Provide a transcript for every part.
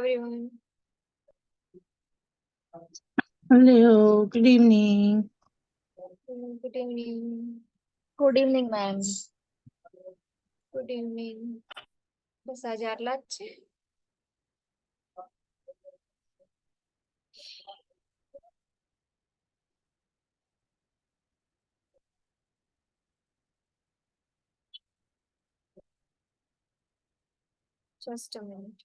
everyone. Hello, good evening. Good evening. Good evening, ma'am. Good evening. બસ આજે આટલા જ છે. Just a minute.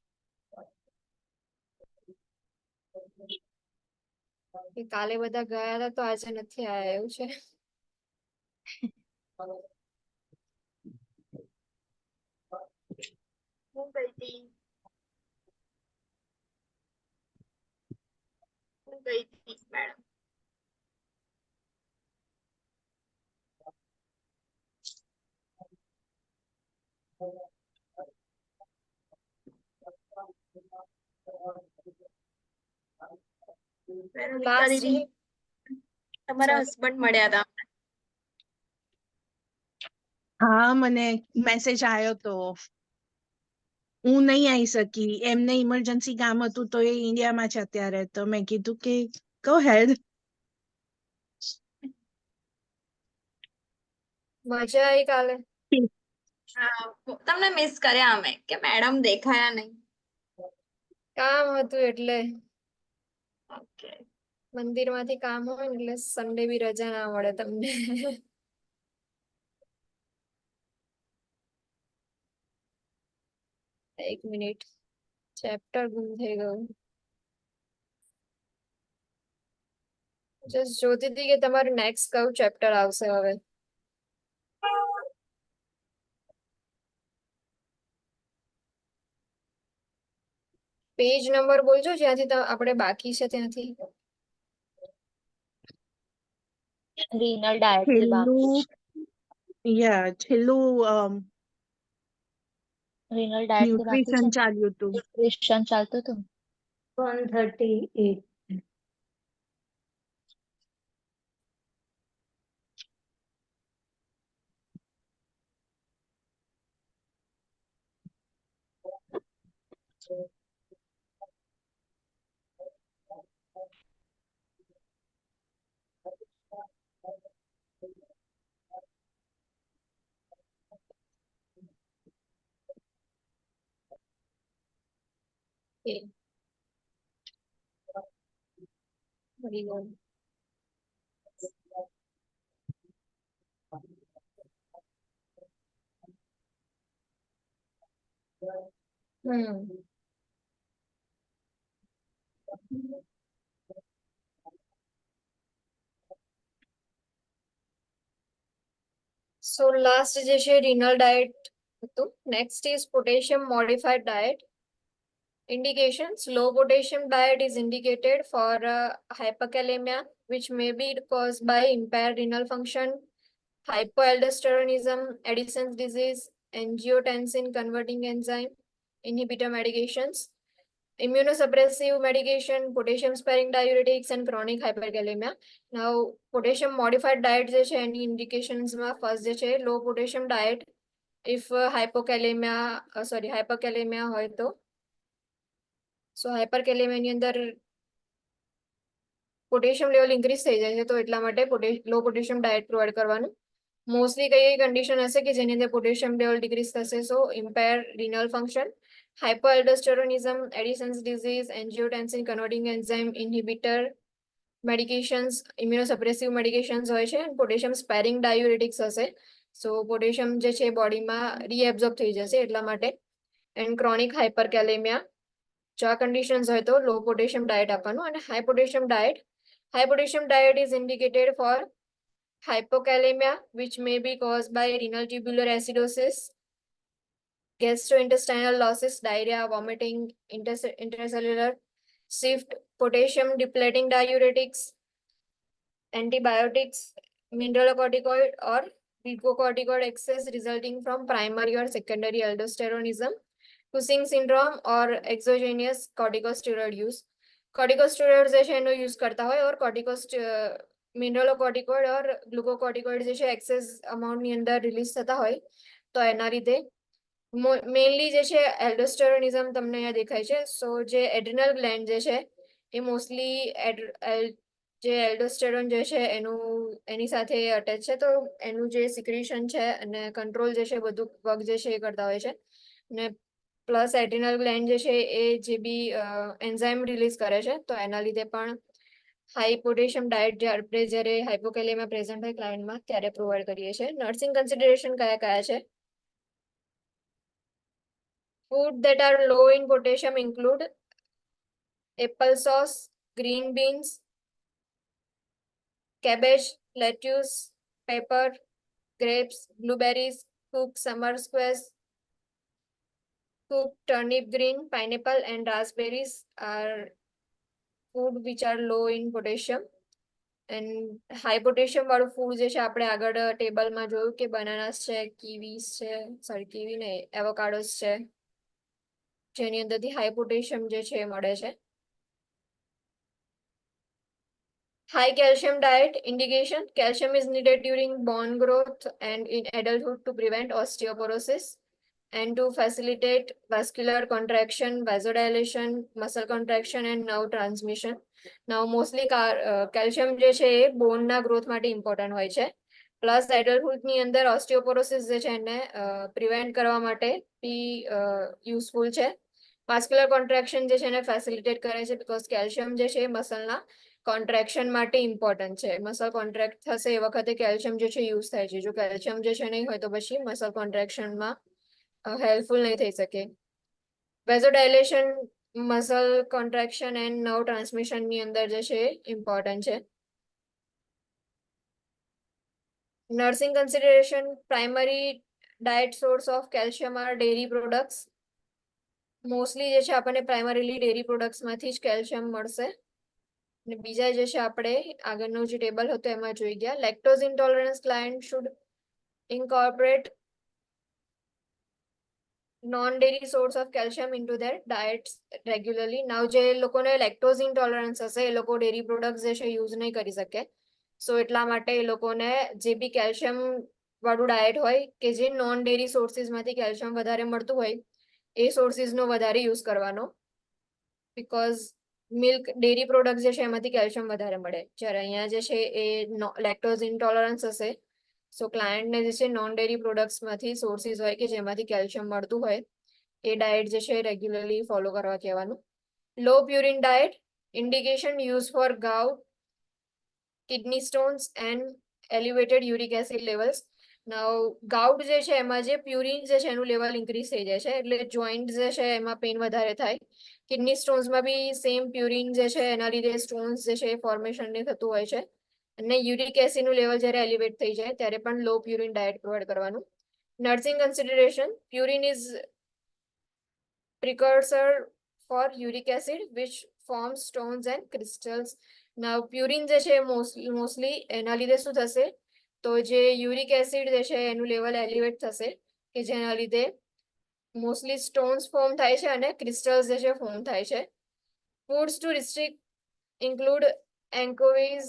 કે કાલે બધા ગયા હતા તો આજે નથી આયા એવું છે. હું ગઈ હતી મેડમ. Last દીદી તમારા હસબન્ડ મળ્યા હતા. હા, મને મેસેજ આવ્યો તો હું નહીં આવી શકી, એમને ઇમરજન્સી કામ હતું તો એ ઇન્ડિયામાં છે અત્યારે, તો મેં કીધું કે ગો હેડ. મજા આવી કાલે. હા, તમને મિસ કર્યા અમે કે મેડમ દેખાયા નહીં. કામ હતું એટલે ઓકે. મંદિરમાંથી કામ હોય ને એટલે સન્ડે બી રજા ના મળે તમને. એક મિનિટ, ચેપ્ટર ગુમ થઈ ગયું. જસ્ટ જોતી હતી કે તમારું નેક્સ્ટ કયું ચેપ્ટર આવશે હવે. પેજ નંબર બોલજો જ્યાંથી આપણે બાકી છે ત્યાંથી. રીનલ ડાયટ થી બાકી. છેલ્લું રીનલ ડાયટ થી બાકી ન્યુટ્રિશન છે. ચાલ્યું હતું. ન્યુટ્રિશન ચાલતું હતું. 138. Okay. Very good. So last જે છે renal diet હતું. Next is potassium modified diet. Indications: low potassium diet is indicated for hyperkalemia, which may be caused by impaired renal function, hypoaldosteronism, Addison's disease, angiotensin converting enzyme inhibitor medications, immunosuppressive medication, potassium sparing diuretics, and chronic hyperkalemia. Now potassium modified diet જે છે એની indications માં first જે છે low potassium diet if hyperkalemia હોય તો. સો હાઇપરકેલેમિયા ની અંદર potassium level increase થઈ જાય છે તો એટલા માટે લો પોટેશિયમ ડાયટ પ્રોવાઈડ કરવાનું. મોસ્ટલી કઈ કન્ડિશન હશે કે જેની અંદર પોટેશિયમ લેવલ ડિક્રીઝ થશે. So impair renal function, hypoaldosteronism, Addison's disease, angiotensin converting enzyme inhibitor medications, immunosuppressive medications હોય છે, પોટેશિયમ સ્પેરિંગ ડાયુરેટિક્સ હશે. સો પોટેશિયમ જે છે બોડીમાં રીએબ્ઝોર્બ થઈ જશે એટલા માટે. એન્ડ ક્રોનિક હાઇપરકેલેમિયા, જો આ કન્ડિશન્સ હોય તો લો પોટેશિયમ ડાયટ આપવાનું. અને high potassium diet is indicated for hypokalemia, which may be caused by renal tubular acidosis, gastrointestinal losses, diarrhea, vomiting, intercellular shift, potassium depleting diuretics, antibiotics, mineralocorticoid or glucocorticoid excess resulting from primary or secondary aldosteronism, Cushing syndrome or exogenous corticosteroid use. Corticosteroid જે છે એનો use કરતા હોય ઓર મિનરલોકોર્ટિકોઇડ ઓર ગ્લુકોકોર્ટિકોઇડ જે છે access અમાઉન્ટની અંદર release થતા હોય તો એના લીધે મેઇનલી જે છે એલ્ડોસ્ટેરોનિઝમ તમને અહીંયા દેખાય છે. સો જે એડ્રિનલ ગ્લેન્ડ જે છે એ મોસ્ટલી જે એલ્ડોસ્ટેરોન જે છે એની સાથે અટેચ છે. તો એનું જે સિક્રેશન છે અને કંટ્રોલ જે છે બધું વર્ક જે છે એ કરતા હોય છે. અને પ્લસ એડ્રિનલ ગ્લેન્ડ જે છે એ જે બી એન્ઝાઇમ રિલીઝ કરે છે, તો એના લીધે પણ હાઈ પોટેશિયમ ડાયટ જ્યારે હાઇપોકેલેમિયા પ્રેઝન્ટ હોય ક્લાયન્ટમાં ત્યારે પ્રોવાઈડ કરીએ છીએ. નર્સિંગ કન્સિડરેશન કયા કયા છે? Food that are low in potassium include apple sauce, green beans, cabbage, lettuce, pepper, grapes, blueberries, cooked summer squash, cooked turnip green, pineapple, and raspberries are food which are low in potassium. And high potassium વાળું food જે છે આપણે આગળ ટેબલમાં જોયું કે બનાનાસ છે, કીવીસ છે, સોરી કીવી નહીં, એવોકાડોસ છે, જેની અંદરથી હાઈ પોટેશિયમ જે છે એ મળે છે. High calcium diet indication: calcium is needed during bone growth and in adulthood to prevent osteoporosis and to facilitate vascular contraction, vasodilation, muscle contraction and nerve transmission. Now mostly calcium જે છે એ બોનના growth માટે important હોય છે. Plus એડલ્ટહુડની અંદર osteoporosis જે છે એને prevent કરવા માટે બી યુઝફુલ છે. વાસ્ક્યુલર કોન્ટ્રાક્શન જે છે એને ફેસિલિટેટ કરે છે બીકોઝ કેલ્શિયમ જે છે એ મસલના કોન્ટ્રેક્શન માટે ઇમ્પોર્ટન્ટ છે. મસલ કોન્ટ્રેક્ટ થશે એ વખતે કેલ્શિયમ જે છે યુઝ થાય છે. જો કેલ્શિયમ જે છે નહીં હોય તો પછી મસલ કોન્ટ્રેક્શનમાં હેલ્પફુલ નહીં થઈ શકે. Vasodilation, muscle contraction and nerve ટ્રાન્સમિશનની અંદર જે છે ઇમ્પોર્ટન્ટ છે. Nursing consideration: primary diet source of calcium are dairy products. Mostly જે છે આપણને પ્રાઇમરીલી ડેરી પ્રોડક્ટ્સમાંથી જ કેલ્શિયમ મળશે. અને બીજા જે છે આપણે આગળનું જે ટેબલ હતું એમાં જોઈ ગયા. Lactose intolerance client should incorporate non-dairy source of calcium into their diets regularly. Now જે લોકોને લેક્ટોઝ ઇન્ટોલરન્સ હશે એ લોકો ડેરી પ્રોડક્ટ્સ જે છે યુઝ નહીં કરી શકે. સો એટલા માટે એ લોકોને જે બી કેલ્શિયમ વાળું ડાયટ હોય કે જે નોન ડેરી સોર્સિસમાંથી કેલ્શિયમ વધારે મળતું હોય એ સોર્સિસનો વધારે યુઝ કરવાનો. બીકોઝ મિલ્ક ડેરી પ્રોડક્ટ જે છે એમાંથી કેલ્શિયમ વધારે મળે. જ્યારે અહીંયા જે છે એ લેક્ટોઝ ઇન્ટોલરન્સ હશે, સો ક્લાયન્ટને જે છે નોન ડેરી પ્રોડક્ટ્સમાંથી સોર્સિસ હોય કે જેમાંથી કેલ્શિયમ મળતું હોય એ ડાયટ જે છે રેગ્યુલરલી ફોલો કરવા કહેવાનું. Low purine diet indication: use for gout, kidney stones and elevated uric acid levels. Now gout જે છે એમાં જે પ્યુરિન જે છે એનું લેવલ ઇન્ક્રીઝ થઈ જાય છે એટલે જોઈન્ટ જે છે એમાં પેઇન વધારે થાય. કિડની સ્ટોન્સમાં બી સેમ પ્યુરિન જે છે એના લીધે સ્ટોન્સ જે છે એ ફોર્મેશન થતું હોય છે. અને યુરિક એસિડનું લેવલ જ્યારે એલિવેટ થઈ જાય ત્યારે પણ લો પ્યુરિન ડાયટ પ્રોવાઈડ કરવાનું. Nursing consideration: purine is precursor for uric acid which forms stones and crystals. Now purine જે છે મોસ્ટલી એના લીધે શું થશે તો જે યુરિક એસિડ જે છે એનું લેવલ એલિવેટ થશે કે જેના લીધે મોસ્ટલી સ્ટોન્સ ફોર્મ થાય છે અને ક્રિસ્ટલ્સ જે છે ફોર્મ થાય છે. ફૂડ્સ ટુ રિસ્ટ્રિક્ટ ઇન્ક્લુડ એન્કોવીસ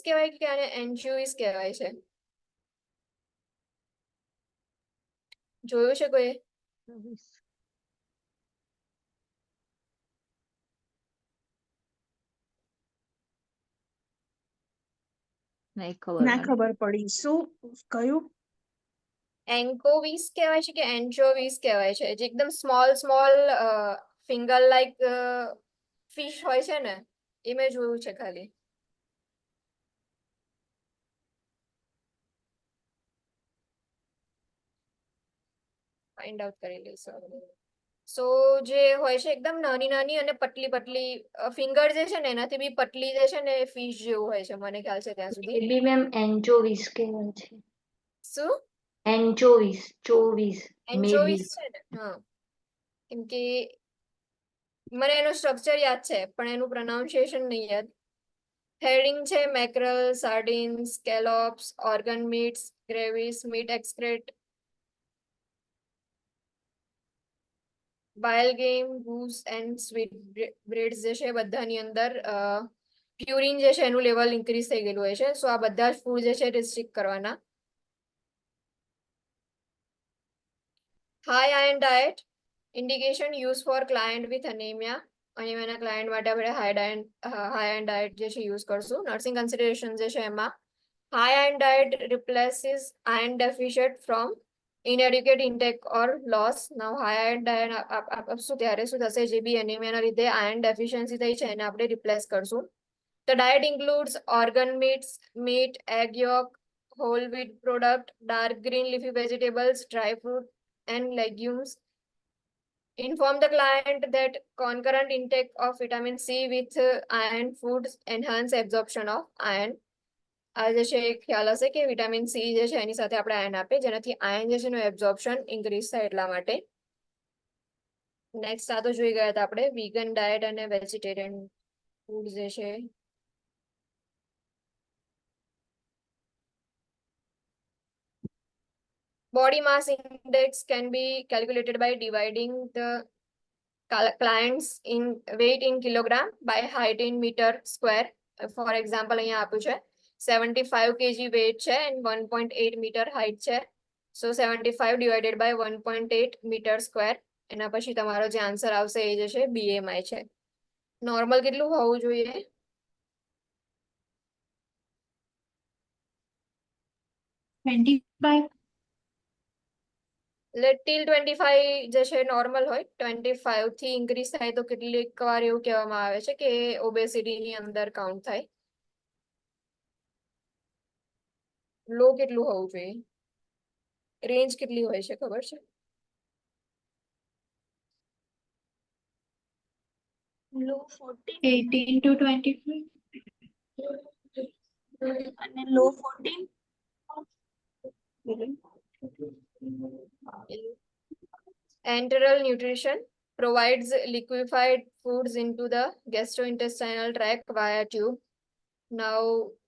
કહેવાય કે આને એન્ચોવીસ કહેવાય છે? જોયું છે કોઈ? નહીં ના ખબર મને. ખબર પડી. શું કયું? એન્કોવીસ કહેવાય છે કે એન્ચોવીસ કહેવાય છે? જે એકદમ સ્મોલ ફિંગર લાઈક ફિશ હોય છે ને એ મેં જોયું છે ખાલી. ફાઇન્ડ આઉટ કરી લઈશું. સો જે હોય છે એકદમ નાની નાની અને પતલી ફિંગર જે છે ને એનાથી બી પતલી જે છે ને એ ફિશ જેવું હોય છે મને ખ્યાલ છે ત્યાં એ સુધી. બી મેમ એન્ચોવીસ કહેવાય છે. શું? એન્ચોવીસ, ચોવીસ, એન્ચોવીસ મેબી. છે ને? હા, કેમ કે મને એનું સ્ટ્રક્ચર યાદ છે પણ એનું પ્રોનાઉન્સિએશન નહીં યાદ. હેરિંગ છે, mackerel, sardines, scallops, organ meats, gravies, meat extract, wild game, goose and sweet breads જે છે બધાની અંદર પ્યુરિન જે છે એનું લેવલ ઇન્ક્રીઝ થઈ ગયેલું હોય છે. સો આ બધા જ ફૂડ જે છે રિસ્ટ્રિક્ટ કરવાના. high iron diet indication used for client with anemia. અનિમિયાના ક્લાયન્ટ માટે આપણે high iron diet જે છે યુઝ કરશું. નર્સિંગ કન્સિડરેશન જે છે એમાં high iron diet replaces iron deficient from inadequate intake or loss. Now high iron diet ત્યારે શું થશે, જે બી એનિમિયાના લીધે iron deficiency થઈ છે એને આપણે રિપ્લેસ કરશું. The diet includes organ meats, meat, egg yolk, whole wheat product, dark green leafy vegetables, dry fruit, and legumes. Inform the client that concurrent intake of vitamin C with iron foods enhance absorption of iron. આ જે છે એ ખ્યાલ હશે કે vitamin C જે છે એની સાથે આપણે આયર્ન આપીએ જેનાથી આયર્ન જે છે એનું એબ્ઝોર્પ્શન ઇન્ક્રીઝ થાય એટલા માટે. નેક્સ્ટ આ તો જોઈ ગયા હતા આપણે વીગન ડાયટ અને વેજીટેરિયન ફૂડ જે છે. Body mass index can be calculated by dividing the clients in weight in kilogram by height in meter square. For example, અહીંયા આપ્યું છે 75 kg weight છે and 1.8 meter height છે. So 75 divided by 1.8 meter square. એના પછી તમારો જે answer આવશે એ જે છે BMI છે. નોર્મલ કેટલું હોવું જોઈએ? ટિલ 25 જે છે નોર્મલ હોય, 25 થી ઇન્ક્રીઝ થાય તો કેટલીક વાર એવું કહેવામાં આવે છે કે ઓબેસિટી ની અંદર કાઉન્ટ થાય. લો કેટલું હોવું જોઈએ? રેન્જ કેટલી હોય છે ખબર છે? લો 18 to 25 અને લો 14. Enteral nutrition provides liquefied foods into the gastrointestinal tract via tube. Now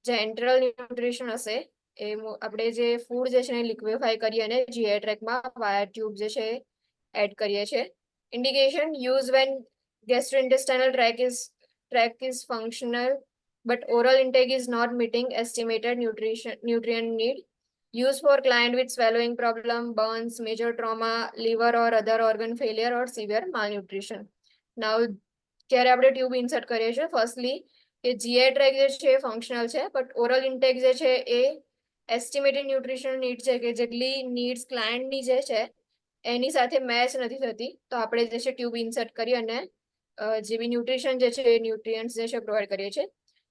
જે enteral nutrition હશે એ આપણે જે ફૂડ જે છે લિક્વિફાઈ કરી અને GI tract માં via tube જે છે એડ કરીએ છીએ. Indication used when gastrointestinal tract is functional but oral intake is not meeting estimated nutrient need. Used for client with swallowing problem, burns, major trauma, liver or other organ failure or severe malnutrition. Now, જ્યારે આપણે tube insert કરીએ છીએ firstly કે GI track જે છે functional છે but oral intake જે છે એ એસ્ટિમેટેડ ન્યુટ્રિશન નીડ છે કે જેટલી નીડ્સ ક્લાયન્ટની જે છે એની સાથે મેચ નથી થતી તો આપણે જે છે ટ્યુબ ઇન્સર્ટ કરી અને જે બી ન્યુટ્રિશન જે છે એ ન્યુટ્રિયન્ટ્સ જે છે પ્રોવાઈડ કરીએ છીએ.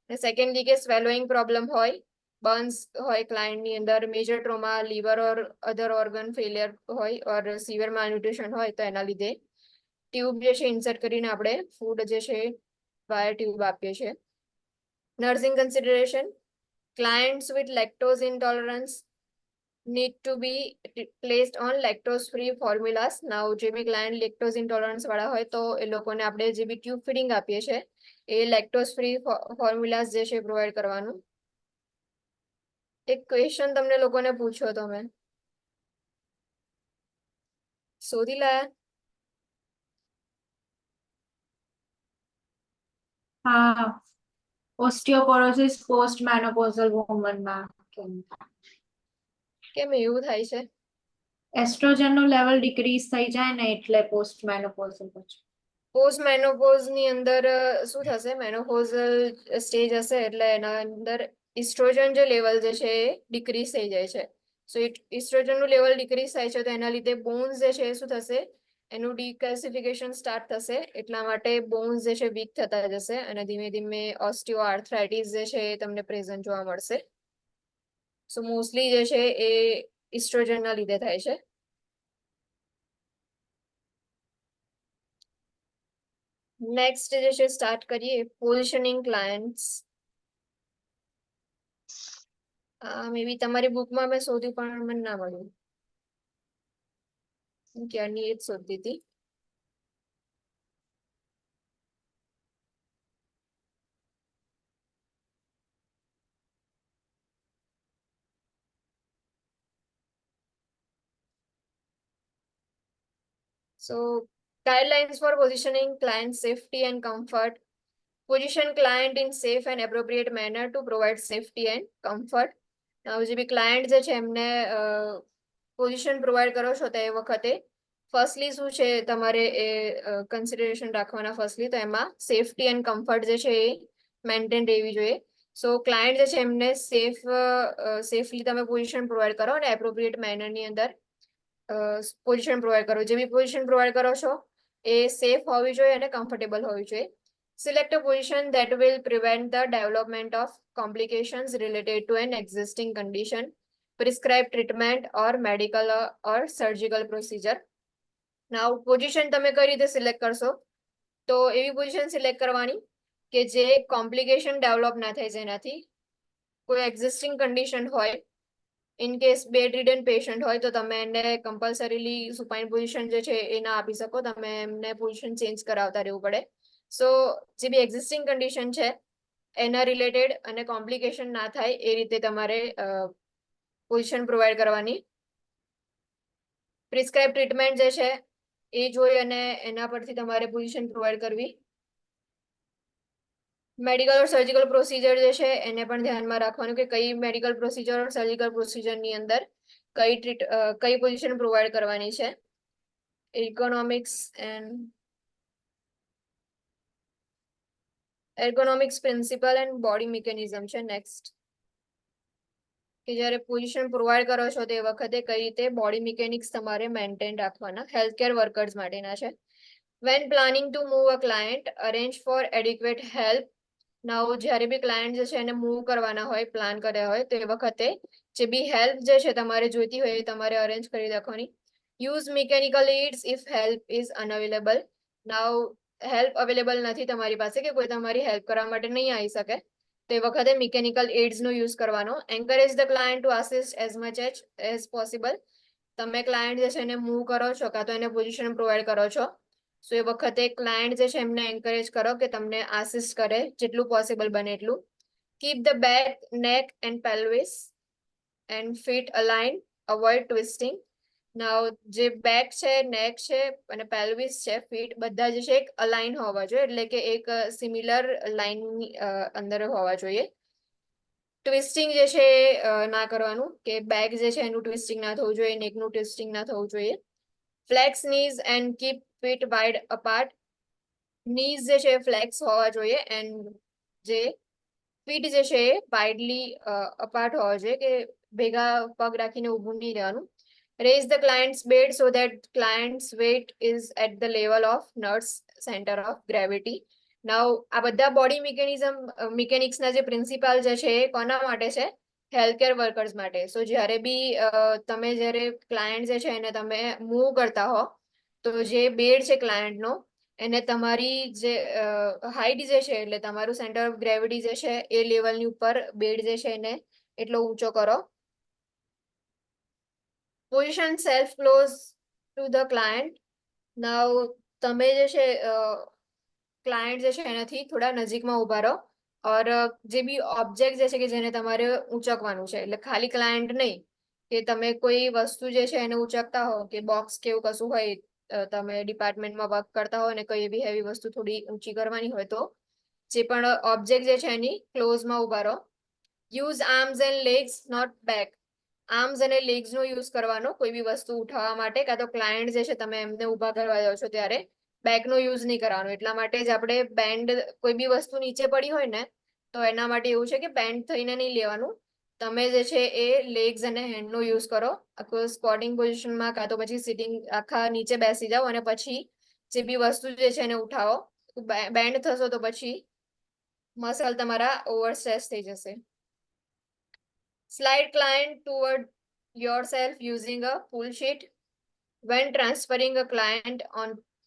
સેકન્ડલી કે સ્વેલોઈંગ પ્રોબ્લેમ હોય, બર્ન્સ હોય ક્લાયન્ટની અંદર, મેજર ટ્રોમા, લીવર ઓર અધર ઓર્ગન ફેલિયર હોય ઓર સિવિયર માલન્યુટ્રિશન હોય તો એના લીધે ટ્યુબ જે છે ઇન્સર્ટ કરીને આપણે ફૂડ જે છે વાયા ટ્યુબ આપીએ છીએ. Nursing consideration clients with lactose intolerance need to be placed on lactose free formulas. Now જે બી client lactose intolerance વાળા હોય તો એ લોકોને આપણે જે બી ટ્યુબ ફીડિંગ આપીએ છીએ એ lactose free formulas જે છે પ્રોવાઈડ કરવાનું. એક ક્વેશ્ચન તમને લોકોને પૂછ્યો તો મેં શોધી લાયા? હા, ઓસ્ટિયોપોરોસિસ પોસ્ટ મેનોપોઝલ વુમનમાં કેમ એવું થાય છે? એસ્ટ્રોજન નું લેવલ ડિક્રીઝ થઈ જાય ને એટલે પોસ્ટ મેનોપોઝલ પછી. પોસ્ટ મેનોપોઝ ની અંદર શું થશે, મેનોપોઝલ સ્ટેજ હશે એટલે એના અંદર ઇસ્ટ્રોજન જે લેવલ જે છે એ ડિક્રીઝ થઈ જાય છે. સો ઇસ્ટ્રોજન નું લેવલ ડિક્રીઝ થાય છે તો એના લીધે બોન્સ જે છે એ શું થશે, એનું ડીકેલ્સિફિકેશન સ્ટાર્ટ થશે એટલા માટે બોન્સ જે છે વીક થતા જશે અને ધીમે ધીમે ઓસ્ટિયો આર્થરાઇટિસ જે છે એ તમને પ્રેઝન્ટ જોવા મળશે. સો મોસ્ટલી જે છે એ ઇસ્ટ્રોજનના લીધે થાય છે. નેક્સ્ટ જે છે સ્ટાર્ટ કરીએ પોઝિશનિંગ ક્લાયન્ટ્સ. મે બી તમારી બુકમાં મેં શોધ્યું પણ મને ના મળ્યું. ક્યારની એ જ શોધતી હતી. So guidelines for positioning client safety and comfort. Position client in safe and appropriate manner to provide safety and comfort. જે બી ક્લાયન્ટ જે છે એમને પોઝિશન પ્રોવાઈડ કરો છો તો એ વખતે ફર્સ્ટલી શું છે તમારે એ કન્સિડરેશન રાખવાના ફર્સ્ટલી તો એમાં સેફટી એન્ડ કમ્ફર્ટ જે છે એ મેન્ટેન રહેવી જોઈએ. સો ક્લાયન્ટ જે છે એમને સેફલી તમે પોઝિશન પ્રોવાઈડ કરો અને એપ્રોપ્રિએટ મેનરની અંદર પોઝિશન પ્રોવાઈડ કરો. જે બી પોઝિશન પ્રોવાઈડ કરો છો એ સેફ હોવી જોઈએ અને કમ્ફર્ટેબલ હોવી જોઈએ. Select a position that will prevent the development of complications related to an existing condition, prescribed treatment or medical or surgical procedure. Now, position તમે કઈ રીતે સિલેક્ટ કરશો તો એવી પોઝિશન સિલેક્ટ કરવાની કે જે કોમ્પ્લિકેશન ડેવલપ ના થાય, જેનાથી કોઈ એક્ઝિસ્ટિંગ કન્ડિશન હોય, in case bed ridden patient હોય તો તમે એને કમ્પલસરીલી સુપાઇન પોઝિશન જે છે એ ના આપી શકો, તમે એમને પોઝિશન ચેન્જ કરાવતા રહેવું પડે. સો જે બી એક્ઝિસ્ટિંગ કન્ડિશન છે એના રિલેટેડ અને કોમ્પ્લિકેશન ના થાય એ રીતે તમારે પોઝિશન પ્રોવાઈડ કરવાની. પ્રિસ્ક્રાઇબ ટ્રીટમેન્ટ જે છે એ જોઈ અને એના પરથી તમારે પોઝિશન પ્રોવાઈડ કરવી. મેડિકલ ઓર સર્જિકલ પ્રોસિજર જે છે એને પણ ધ્યાનમાં રાખવાનું કે કઈ મેડિકલ પ્રોસિજર ઓર સર્જિકલ પ્રોસિજરની અંદર કઈ પોઝિશન પ્રોવાઈડ કરવાની છે. Ergonomics principal and body mechanism છે નેક્સ્ટ, કે જ્યારે પોઝિશન પ્રોવાઈડ કરો છો તે વખતે કઈ રીતે બોડી મિકેનિક્સ તમારે મેન્ટેન રાખવાના હેલ્થકેર વર્કર્સ માટેના છે. When planning to move a client, arrange for adequate help. Now, જ્યારે બી ક્લાયન્ટ જે છે એને મૂવ કરવાના હોય, પ્લાન કર્યા હોય તો એ વખતે જે બી હેલ્પ જે છે તમારે જોઈતી હોય એ તમારે અરેન્જ કરી રાખવાની. Use mechanical aids if help is unavailable. Now help available નથી તમારી પાસે કે કોઈ તમારી હેલ્પ કરવા માટે નહીં આવી શકે તો એ વખતે મિકેનિકલ એડ્સનો યુઝ કરવાનો. Encourage the client to assist as much as possible. તમે ક્લાયન્ટ જે છે એને મૂવ કરો છો કાં તો એને પોઝિશન પ્રોવાઈડ કરો છો, સો એ વખતે ક્લાયન્ટ જે છે એમને એન્કરેજ કરો કે તમને આસિસ્ટ કરે જેટલું પોસિબલ બને એટલું. Keep the back, neck and pelvis and feet align, avoid twisting. Now જે બેક છે, નેક છે અને પેલ્વિસ છે, ફીટ બધા જે છે એક અલાઇન હોવા જોઈએ, એટલે કે એક સિમિલર લાઇનની અંદર હોવા જોઈએ. ટ્વિસ્ટિંગ જે છે ના કરવાનું, કે બેક જે છે એનું ટ્વિસ્ટિંગ ના થવું જોઈએ, નેકનું ટ્વિસ્ટિંગ ના થવું જોઈએ. Flex knees and keep feet wide apart. Knees જે છે ફ્લેક્સ હોવા જોઈએ એન્ડ જે ફીટ જે છે એ વાઇડલી અપાર્ટ હોવા જોઈએ, કે ભેગા પગ રાખીને ઊભું નહીં રહેવાનું. Raise the client's bed so that client's weight is at the level of nurse centre of gravity. Now આ બધા બોડી મિકેનિક્સના જે પ્રિન્સિપલ જે છે એ કોના માટે છે? હેલ્થકેર વર્કર્સ માટે. સો જ્યારે બી તમે જ્યારે ક્લાયન્ટ જે છે એને તમે મૂવ કરતા હો તો જે બેડ છે ક્લાયન્ટનો એને તમારી જે હાઈટ જે છે એટલે તમારું સેન્ટર ઓફ ગ્રેવિટી જે છે એ લેવલની ઉપર બેડ જે છે એને એટલો ઊંચો કરો. Position self close to the client. Now તમે જે છે ક્લાયન્ટ જે છે એનાથી થોડા નજીકમાં ઊભા રહો ઓર જે બી ઓબ્જેક્ટ જે છે કે જેને તમારે ઊંચકવાનું છે, એટલે ખાલી ક્લાયન્ટ નહીં કે તમે કોઈ વસ્તુ જે છે એને ઊંચકતા હો કે બોક્સ કેવું કશું હોય, તમે ડિપાર્ટમેન્ટમાં વર્ક કરતા હોય અને કોઈ એવી હેવી વસ્તુ થોડી ઊંચી કરવાની હોય તો જે પણ ઓબ્જેક્ટ જે છે એની ક્લોઝમાં ઊભા રહો. Use arms and legs not back. Arms અને લેગ્સનો યુઝ કરવાનો કોઈ બી વસ્તુ ઉઠાવવા માટે, કાં તો ક્લાયન્ટ જે છે તમે એમને ઊભા કરવા જાઓ છો ત્યારે બેકનો યુઝ નહીં કરવાનો. એટલા માટે જ આપણે બેન્ડ કોઈ બી વસ્તુ નીચે પડી હોય ને તો એના માટે એવું છે કે બેન્ડ થઈને નહીં લેવાનું, તમે જે છે એ લેગ્સ અને હેન્ડનો યુઝ કરો. આખું સ્ક્વોટિંગ પોઝિશનમાં કાં તો પછી સિટિંગ આખા નીચે બેસી જાઓ અને પછી જે બી વસ્તુ જે છે એને ઉઠાવો. બેન્ડ થશો તો પછી મસલ તમારા ઓવર સ્ટ્રેસ થઈ જશે. Slide client toward yourself using a pull sheet. When transferring a client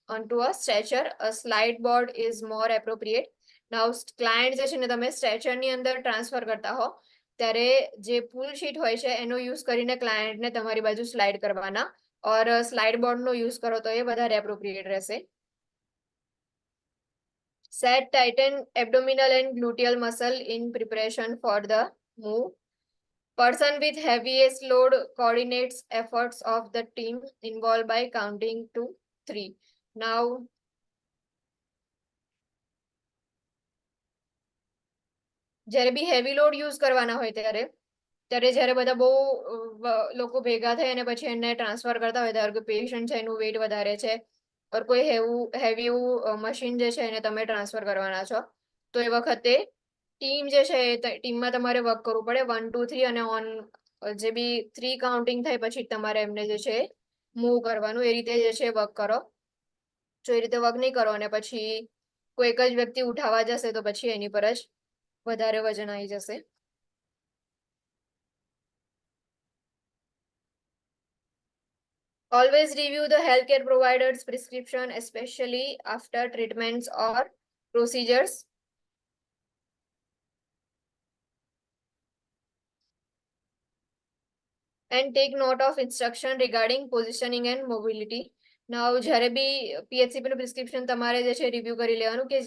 onto a stretcher, a slide board is more appropriate. Now, client જે છે ને તમે સ્ટ્રેચરની અંદર ટ્રાન્સફર કરતા હો ત્યારે જે પુલ શીટ હોય છે એનો યુઝ કરીને ક્લાયન્ટને તમારી બાજુ સ્લાઇડ કરવાના ઓર સ્લાઇડ બોર્ડનો યુઝ કરો તો એ વધારે એપ્રોપ્રિએટ રહેશે. Set tighten abdominal and gluteal muscle in preparation for the move. Person with heaviest load coordinates efforts of the team involved by counting to 3. Now, જ્યારે બી હેવી લોડ યુઝ કરવાના હોય ત્યારે ત્યારે જ્યારે બધા બહુ લોકો ભેગા થાય અને પછી એને ટ્રાન્સફર કરતા હોય, ધારો કે પેશન્ટ છે એનું વેઇટ વધારે છે ઓર કોઈ હેવી એવું મશીન જે છે એને તમે ટ્રાન્સફર કરવાના છો, તો એ વખતે ટીમ જે છે એ ટીમમાં તમારે વર્ક કરવું પડે 1 2 3 અને ઓન જે બી 3 કાઉન્ટિંગ થાય પછી તમારે એમને જે છે મૂવ કરવાનું, એ રીતે જે છે વર્ક કરો. જો એ રીતે વર્ક નહીં કરો અને પછી કોઈ એક જ વ્યક્તિ ઉઠાવવા જશે તો પછી એની પર જ વધારે વજન આવી જશે. Always review the healthcare provider's prescription, especially after treatments or procedures. And take note of instruction regarding positioning and mobility. Now, જ્યારે બી PHCP નું પ્રિસ્ક્રિપ્શન તમારે જે છે રિવ્યુ કરી લેવાનું કે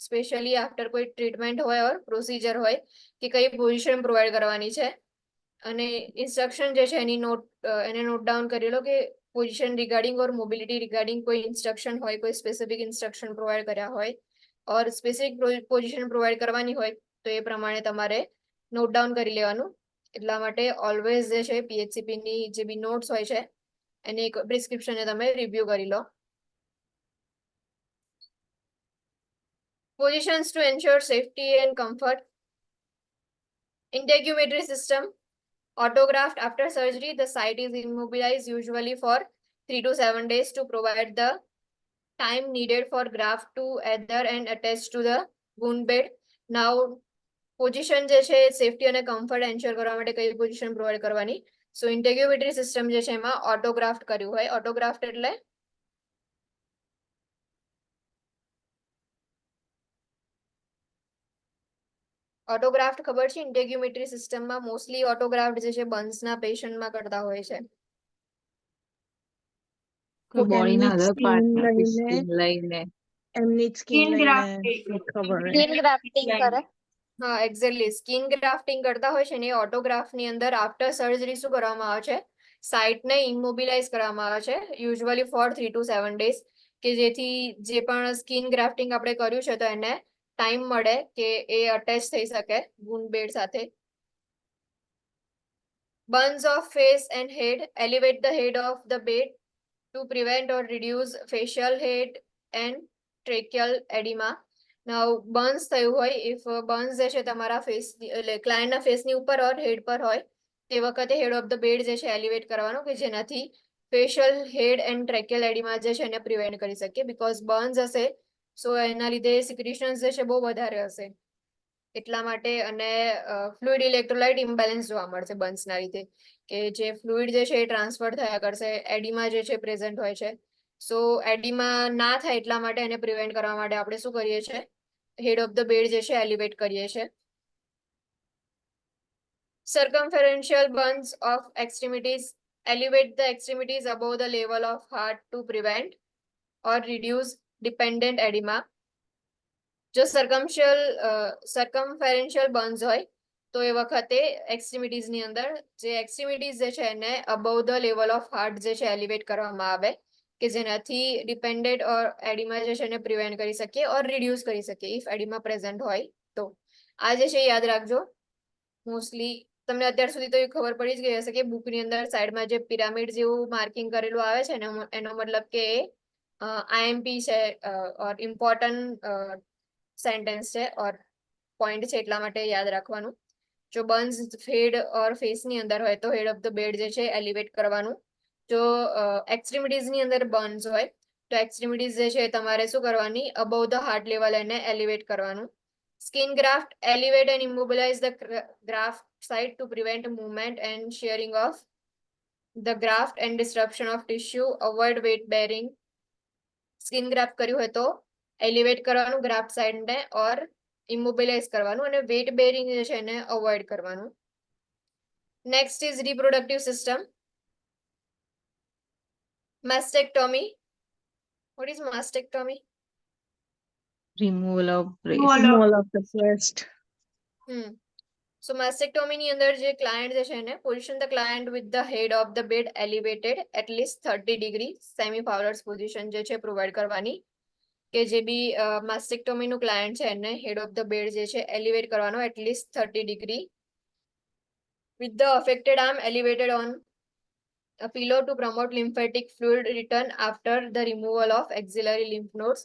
સ્પેશિયલી આફ્ટર કોઈ ટ્રીટમેન્ટ હોય ઓર પ્રોસિજર હોય કે કઈ પોઝિશન પ્રોવાઈડ કરવાની છે, અને ઇન્સ્ટ્રક્શન જે છે એને નોટ ડાઉન કરી લો કે પોઝિશન રિગાર્ડિંગ ઓર મોબિલિટી રિગાર્ડિંગ કોઈ ઇન્સ્ટ્રક્શન હોય, કોઈ સ્પેસિફિક ઇન્સ્ટ્રક્શન પ્રોવાઈડ કર્યા હોય ઓર સ્પેસિફિક પોઝિશન પ્રોવાઈડ કરવાની હોય તો એ પ્રમાણે તમારે નોટ ડાઉન કરી લેવાનું. એટલા માટે ઓલવેઝ જે છે PHCP ની જે બી નોટ્સ હોય છે એની પ્રિસ્ક્રિપ્શન તમે રિવ્યુ કરી લો. Positions to ensure safety and comfort. Integumentary system. Autograft after surgery, the site is immobilized usually for 3 to 7 days to provide the time needed for graft to adhere and attach to the wound bed. Now, position જે છે safety અને comfort ensure કરવા માટે કઈ position provide કરવાની? સો ઇન્ટેગ્યુમેટરી system જે છે એમાં ઓટોગ્રાફ્ટ કર્યું હોય. ઓટોગ્રાફ્ટ એટલે ઓટોગ્રાફ્ટ ખબર છે? ઇન્ટેગ્યુમેટરી સિસ્ટમમાં મોસ્ટલી ઓટોગ્રાફ્ટ જે છે બર્ન્સના પેશન્ટમાં કરતા હોય છે. બોડીના એમની અધર skin પાર્ટમાંથી લઈને સ્કિન લઈને એમની સ્કિન Skin લઈને grafting. ખબર સ્કિન ગ્રાફ્ટિંગ કરે. હા, એક્ઝેક્ટલી. સ્કિન ગ્રાફ્ટિંગ કરતા હોય છે ને એ ઓટોગ્રાફ્ટની અંદર આફ્ટર સર્જરી શું કરવામાં આવે છે? સાઇટને ઇમોબિલાઇઝ કરવામાં આવે છે યુઝ્યુઅલી ફોર 3 to 7 days, કે જેથી જે પણ સ્કિન ગ્રાફ્ટિંગ આપણે કર્યું છે તો એને ટાઈમ મળે કે એ અટેચ થઈ શકે વુન્ડ બેડ સાથે. Burns of face and head. Elevate the head of the bed to prevent or reduce facial head and tracheal edema. Now, burns થયું હોય, if burns જે છે તમારા ફેસ એટલે ક્લાયન્ટના ફેસની ઉપર ઓર હેડ પર હોય તે વખતે હેડ ઓફ ધ બેડ જે છે એલિવેટ કરવાનો કે જેનાથી ફેશિયલ હેડ એન્ડ ટ્રેકેલ એડિમા જે છે એને પ્રિવેન્ટ કરી શકીએ. બીકોઝ બર્ન્સ હશે સો એના લીધે સિક્રેશન્સ જે છે બહુ વધારે હશે એટલા માટે, અને ફ્લુઇડ ઇલેક્ટ્રોલાઇટ ઇમ્બેલેન્સ જોવા મળશે બર્ન્સના લીધે, કે જે ફ્લુઇડ જે છે એ ટ્રાન્સફર થયા કરશે, એડિમા જે છે પ્રેઝન્ટ હોય છે. સો એડિમા ના થાય એટલા માટે એને પ્રિવેન્ટ કરવા માટે આપણે શું કરીએ છીએ? હેડ ઓફ ધ બેડ જે છે એલિવેટ કરીએ છીએ. Circumferential burns of extremities. Elevate the extremities above the level of heart to prevent or reduce dependent edema. જો circumferential burns હોય તો એ વખતે એક્સ્ટ્રીમિટીઝની અંદર જે એક્સ્ટ્રીમિટીઝ જે છે એને above the level of heart જે છે એલિવેટ કરવામાં આવે કે જેનાથી ડિપેન્ડેન્ટ ઓર એડિમા જે છે એને પ્રિવેન્ટ કરી શકીએ ઓર રિડ્યુસ કરી શકીએ ઇફ એડિમા પ્રેઝન્ટ હોય તો. આ જે છે યાદ રાખજો. મોસ્ટલી તમને અત્યાર સુધી તો એ ખબર પડી જ ગઈ હશે કે બુકની અંદર સાઈડમાં જે પિરામિડ જેવું માર્કિંગ કરેલું આવે છે એનો મતલબ કે IMP છે ઓર ઇમ્પોર્ટન્ટ સેન્ટેન્સ છે ઓર પોઈન્ટ છે એટલા માટે યાદ રાખવાનું. જો બર્ન્સ હેડ ઓર ફેસની અંદર હોય તો હેડ ઓફ ધ બેડ જે છે એલિવેટ કરવાનું. જો એક્સ્ટ્રીમિટીઝની અંદર બર્ન્સ હોય તો એક્સ્ટ્રીમિટીઝ જે છે તમારે શું કરવાની? અબવ ધ હાર્ટ લેવલ એને એલિવેટ કરવાનું. Skin graft. Elevate and immobilize the graft site to prevent movement and shearing of the graft and disruption of tissue. Avoid weight bearing. Skin graft કર્યું હોય તો એલિવેટ કરવાનું graft સાઇડને ઓર ઇમોબિલાઇઝ કરવાનું અને wet bearing જે છે એને અવોઇડ કરવાનું. Next is reproductive system. Mastectomy. What is mastectomy? Removal of breast. Removal of the breast. So માસ્ટેક્ટોમીની અંદર જે ક્લાયન્ટ જે છે એને position the client with the head of the bed elevated at least 30 degree semi Fowler's position જે છે provide કરવાની, કે જે બી માસ્ટેક્ટોમીનું ક્લાયન્ટ છે એને હેડ ઓફ ધ બેડ જે છે એલિવેટ કરવાનો at least 30 degree with the affected arm elevated on a pillow to promote lymphatic fluid return after the removal of axillary lymph nodes.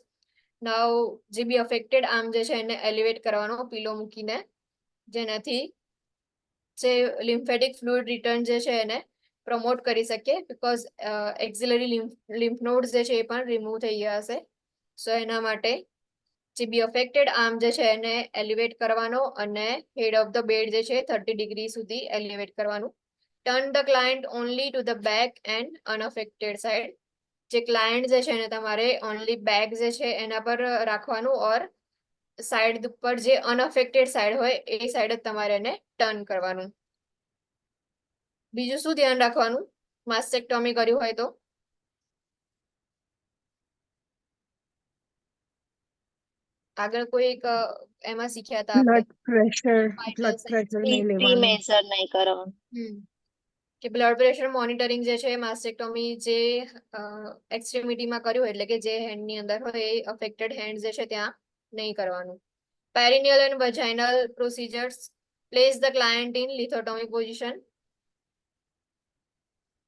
Now જે બી affected arm જે છે એને elevate કરવાનો pillow મૂકીને, જેનાથી જે lymphatic fluid return જે છે એને promote કરી શકે, because axillary lymph nodes જે છે એ પણ remove થઈ ગયા હશે. So એના માટે જે બી affected arm જે છે એને elevate કરવાનો અને head of the bed જે છે 30 degree સુધી elevate કરવાનું. Turn the client only to the back and unaffected side. જે client જે છે એને તમારે only back જે છે એના પર રાખવાનું, or side ઉપર જે unaffected side હોય એ side જ તમારે એને turn કરવાનું. બીજું શું ધ્યાન રાખવાનું માસ્ટેક્ટોમી કર્યું હોય તો? આગળ કોઈ એક એમાં શીખ્યા હતા આપણે બ્લડ પ્રેશર નહીં લેવાનું. મેઝર નહીં કરવાનું. કે બ્લડ પ્રેશર મોનિટરિંગ જે છે માસ્ટેક્ટોમી જે એક્સ્ટ્રીમિટીમાં કર્યું હોય, એટલે કે જે હેન્ડની અંદર હોય એ અફેક્ટેડ હેન્ડ જે છે ત્યાં નહીં કરવાનું. Perineal and vaginal procedures. Place the client in lithotomy position.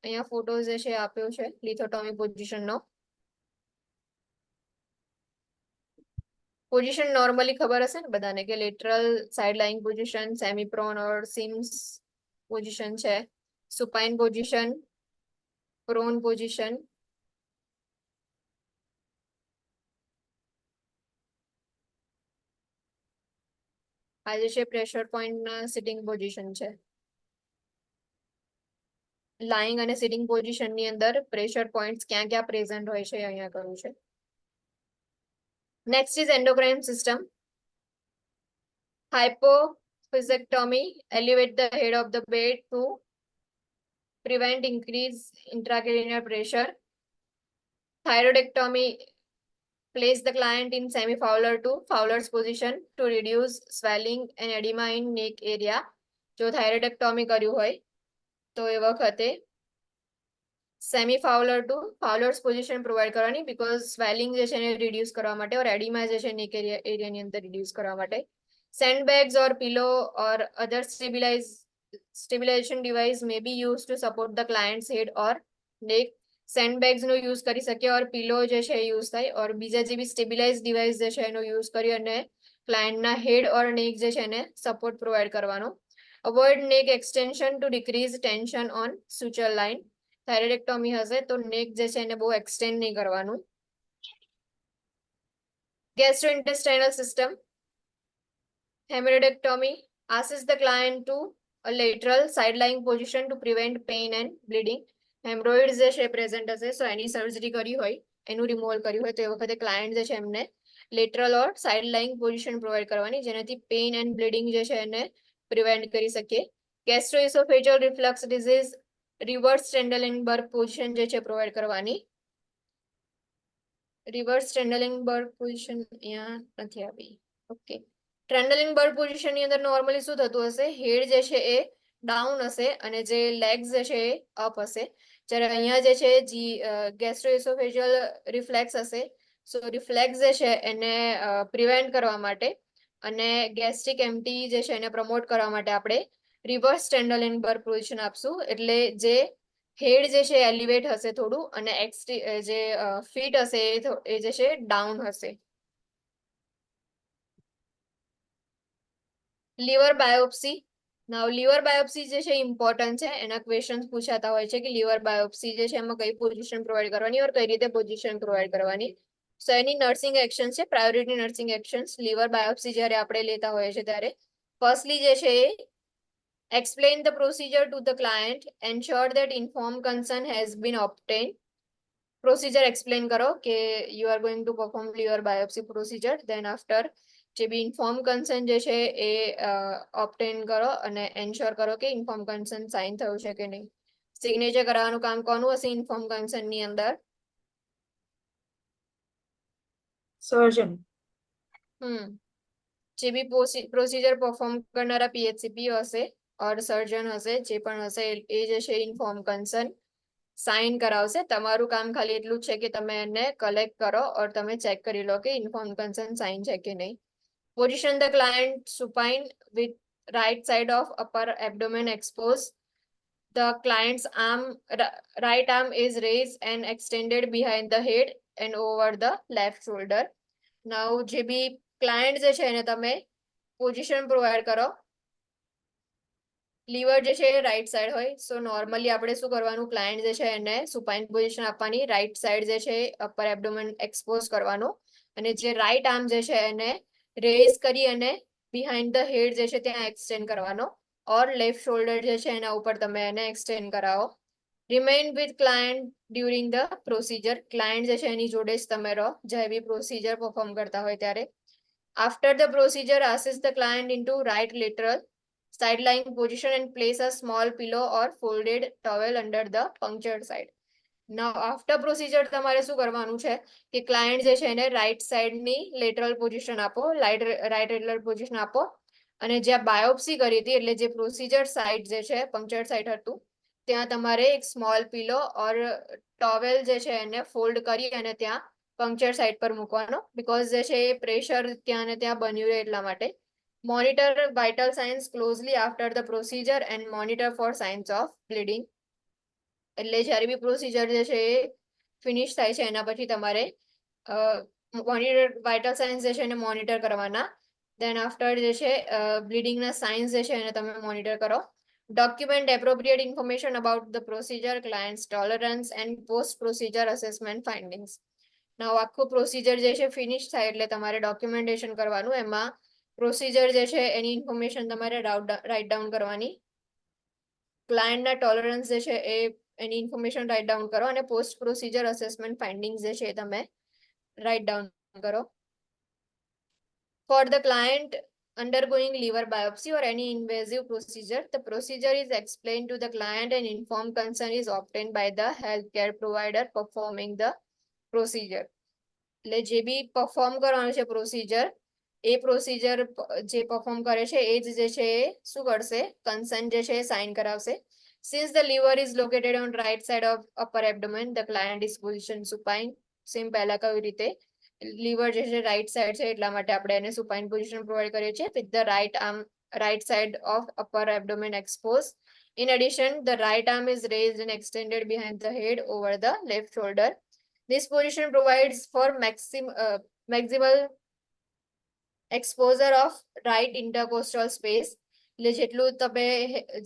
અહીંયા ફોટો જે છે આપ્યો છે લિથોટોમી પોઝિશનનો. પોઝિશન નોર્મલી ખબર હશે ને બધાને કે lateral side lying position, semi prone or Sims position છે, સુપાઇન પોઝિશન, પ્રોન પોઝિશન. આ જે છે પ્રેશર પોઈન્ટના સિટિંગ પોઝિશન છે. લાઇંગ અને સિટિંગ પોઝિશનની અંદર પ્રેશર પોઈન્ટ્સ ક્યાં ક્યાં પ્રેઝન્ટ હોય છે અહીંયા કરવું છે. Next is endocrine system. Hypophysectomy. Elevate the head of the bed to prevent increase intracranial pressure. Thyroidectomy. Place the client in semi-Fowler to Fowler's position to reduce swelling and edema in neck area. જો thyroidectomy કર્યું હોય તો એ વખતે semi-Fowler to Fowler's position provide કરવાની, because swelling જે છે એને reduce કરવા માટે और edema જે છે neck area ની અંદર reduce કરવા માટે. Sandbags or pillow or other stabilization device may be used to support the client's head or neck. Sandbags નો યુઝ કરી શકીએ, or pillow જે છે યુઝ થાય, or બીજા જે બી stabilize device જે છે એનો યુઝ કરી અને ક્લાયન્ટના head or neck જે છે એને સપોર્ટ પ્રોવાઈડ કરવાનો. Avoid neck extension to decrease tension on suture line. થાઇરોઇડેક્ટોમી હશે તો નેક જે છે એને બહુ એક્સટેન્ડ નહીં કરવાનું. ગેસ્ટ્રોઇન્ટેસ્ટાઇનલ system. હેમરોઇડેક્ટોમી. Assist the client to a lateral side lying position to prevent pain and bleeding. હેમરોઇડ જે છે પ્રેઝન્ટ હશે, સો એની સર્જરી કરી હોય, એનું રિમૂવલ કર્યું હોય તો એ વખતે ક્લાયન્ટ જે છે એમને લેટરલ ઓર સાઇડ લાઇંગ પોઝિશન પ્રોવાઈડ કરવાની, જેનાથી પેઇન એન્ડ બ્લીડિંગ જે છે એને પ્રિવેન્ટ કરી શકીએ. ગેસ્ટ્રોઇસોફેજિયલ રિફ્લક્સ ડિઝીઝ. રિવર્સ ટ્રેન્ડલિંગબર્ગ પોઝિશન જે છે પ્રોવાઈડ કરવાની. રિવર્સ ટ્રેન્ડલિંગબર્ગ પોઝિશન અહીંયા નથી આવી. ઓકે, ટ્રેન્ડલિંગબર્ગ પોઝિશનની અંદર નોર્મલી શું થતું હશે, હેડ જે છે એ ડાઉન હશે અને જે લેગ્સ જે છે એ અપ હશે. જ્યારે અહીંયા જે છે ગેસ્ટ્રોઇસોફેજિયલ રિફ્લેક્સ હશે. સો રિફ્લેક્સ જે છે એને પ્રિવેન્ટ કરવા માટે અને ગેસ્ટ્રિક એમ્પટી જે છે એને પ્રમોટ કરવા માટે આપણે રિવર્સ ટ્રેન્ડલિંગબર્ગ પોઝિશન આપશું. એટલે જે હેડ જે છે એલિવેટ હશે થોડું અને જે ફીટ હશે એ જે છે ડાઉન હશે. Liver biopsy. Now liver biopsy જે છે ઇમ્પોર્ટન્ટ છે, એના ક્વેશ્ચન્સ પૂછાતા હોય છે કે લીવર બાયોપ્સી જે છે એમાં કઈ પોઝિશન પ્રોવાઈડ કરવાની ઓર કઈ રીતે પોઝિશન પ્રોવાઈડ કરવાની. સો એની નર્સિંગ એક્શન છે, priority nursing actions. Liver biopsy જ્યારે આપણે લેતા હોઈએ છીએ ત્યારે ફર્સ્ટલી જે છે એ explain the procedure to the client, ensure that informed consent has been obtained. Procedure explain કરો કે you are going to perform liver biopsy procedure, then after જે બી informed consent જે છે એ obtain કરો અને ensure કરો કે informed consent સાઇન થયું છે કે નહીં. સિગ્નેચર કરાવવાનું કામ કોનું હશે informed consent ની અંદર? સર્જન. જે બી પ્રોસિજર પરફોર્મ કરનારા PHCP હશે ઓર સર્જન હશે, જે પણ હશે એ જે છે ઇન્ફોર્મ કન્સર્ન સાઇન કરાવશે. તમારું કામ ખાલી એટલું જ છે કે તમે એને કલેક્ટ કરો ઓર તમે ચેક કરી લો કે ઇન્ફોર્મ કન્સર્ન સાઇન છે કે નહીં. Position the client supine with right side of upper abdomen exposed. The client's right arm is raised and extended behind the head and over the left shoulder. Now જે બી client જે છે એને તમે position provide કરો. Liver જે છે એ right side હોય, સો normally આપણે શું કરવાનું, ક્લાયન્ટ જે છે એને સુપાઇન પોઝિશન આપવાની, રાઈટ સાઈડ જે છે અપર એબ્ડોમેન એક્સપોઝ કરવાનો, અને જે રાઈટ આર્મ જે છે એને રેઝ કરી અને બિહાઇન્ડ ધ હેડ જે છે ત્યાં એક્સટેન્ડ કરવાનો, ઓર લેફ્ટ શોલ્ડર જે છે એના ઉપર તમે એને એક્સટેન્ડ કરાવો. Remain with client during the procedure, client જે છે એની જોડે જ તમે રહો જ્યારે બી પ્રોસિજર પરફોર્મ કરતા હોય ત્યારે. After the procedure assist the client into right lateral side lying position and place a small pillow or folded towel under the punctured side. Now after procedure તમારે શું કરવાનું છે કે ક્લાયન્ટ જે છે એને રાઈટ સાઈડની લેટરલ પોઝિશન આપો, right lateral position આપો, અને જ્યાં બાયોપ્સી કરી હતી એટલે જે પ્રોસિજર સાઇડ જે છે પંક્ચર્ડ સાઇડ હતું ત્યાં તમારે એક સ્મોલ પિલો ઓર ટોવેલ જે છે એને ફોલ્ડ કરી અને ત્યાં પંક્ચર સાઇડ પર મૂકવાનો, બીકોઝ જે છે એ પ્રેશર ત્યાં ને ત્યાં બન્યું રહે એટલા માટે. Monitor vital signs closely after the procedure and monitor for signs of bleeding. એટલે જ્યારે બી પ્રોસિજર જે છે એ ફિનિશ થાય છે એના પછી તમારે મોનિટર વાઇટલ સાઇન્સ જે છે એને મોનિટર કરવાના. દેન આફ્ટર જે છે બ્લીડિંગના સાઇન્સ જે છે એને તમે મોનિટર કરો. Document appropriate information about the procedure, client's tolerance and post procedure assessment findings. Now આખું પ્રોસિજર જે છે ફિનિશ થાય એટલે તમારે ડોક્યુમેન્ટેશન કરવાનું, એમાં પ્રોસિજર જે છે એની ઇન્ફોર્મેશન તમારે રાઇટ ડાઉન કરવાની, ક્લાયન્ટના ટોલરન્સ જે છે એ એની ઇન્ફોર્મેશન રાઇટ ડાઉન કરો, અને પોસ્ટ પ્રોસિજર અસેસમેન્ટ ફાઇન્ડિંગ્સ જે છે એ તમે રાઇટ ડાઉન કરો. For the client undergoing liver biopsy or any invasive procedure, the procedure is explained to the client and informed consent is obtained by the healthcare provider performing the procedure. એટલે જે બી perform કરવાનું છે procedure, એ procedure જે perform કરે છે એ જ જે છે એ શું કરશે, કન્સન્ટ જે છે એ સાઇન કરાવશે. Since the liver is located on right side of upper abdomen, the client is positioned supine. Same પહેલા કઈ રીતે લીવર જે છે રાઈટ સાઈડ છે એટલા માટે આપણે એને સુપાઇન પોઝિશન પ્રોવાઈડ કરીએ છીએ, with the right arm right side of upper abdomen exposed. In addition, the right arm is raised and extended behind the head over the left shoulder. This position provides for maximal exposure of right intercostal space. એટલે જેટલું તમે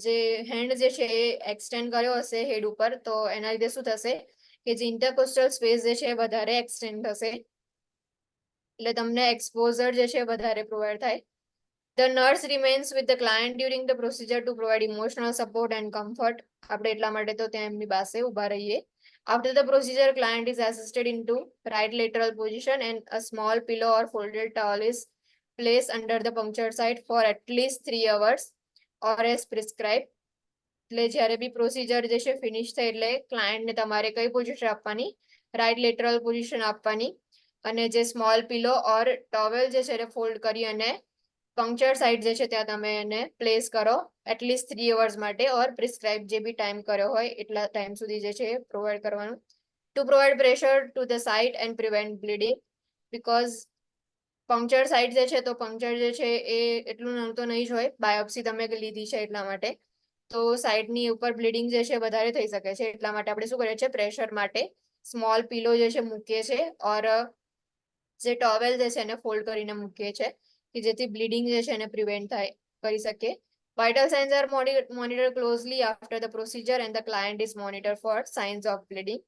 જે hand જે છે એ extend કર્યો હશે હેડ ઉપર, તો એના લીધે શું થશે કે જે ઇન્ટરકોસ્ટલ સ્પેસ જે છે એ વધારે એક્સટેન્ડ થશે, એટલે તમને એક્સપોઝર જે છે વધારે પ્રોવાઈડ થાય. The nurse remains with the client during the procedure to provide emotional support and comfort. આપણે એટલા માટે તો ત્યાં એમની પાસે ઊભા રહીએ. After the procedure, client is assisted into right lateral position and a small pillow or folded towel is placed under the punctured site for at least 3 hours or as prescribed. એટલે જ્યારે બી પ્રોસિજર જે છે finish થાય એટલે ક્લાયન્ટને તમારે કઈ position આપવાની, right lateral position આપવાની, અને જે સ્મોલ પિલો ઓર ટોવેલ જે છે એને ફોલ્ડ કરી અને પંક્ચર સાઇડ જે છે ત્યાં તમે એને પ્લેસ કરો એટલીસ્ટ 3 hours માટે, ઓર પ્રિસ્ક્રાઇબ જે બી ટાઈમ કર્યો હોય એટલા ટાઈમ સુધી જે છે પ્રોવાઈડ કરવાનું. Two provide pressure to the site and prevent bleeding, because puncture side જે છે તો પંક્ચર જે છે એ એટલું નાનું તો નહીં જ હોય, બાયોપ્સી તમે લીધી છે એટલા માટે, તો સાઇડની ઉપર બ્લીડિંગ જે છે વધારે થઈ શકે છે, એટલા માટે આપણે શું કરીએ છીએ પ્રેશર માટે સ્મોલ પિલો જે છે મૂકીએ છીએ, ઓર જે ટોવેલ જે છે એને ફોલ્ડ કરીને મૂકીએ છીએ કે જેથી બ્લીડિંગ જે છે એને પ્રિવેન્ટ થાય કરી શકીએ. Vital signs are monitored closely after the procedure and the client is monitored for signs of bleeding.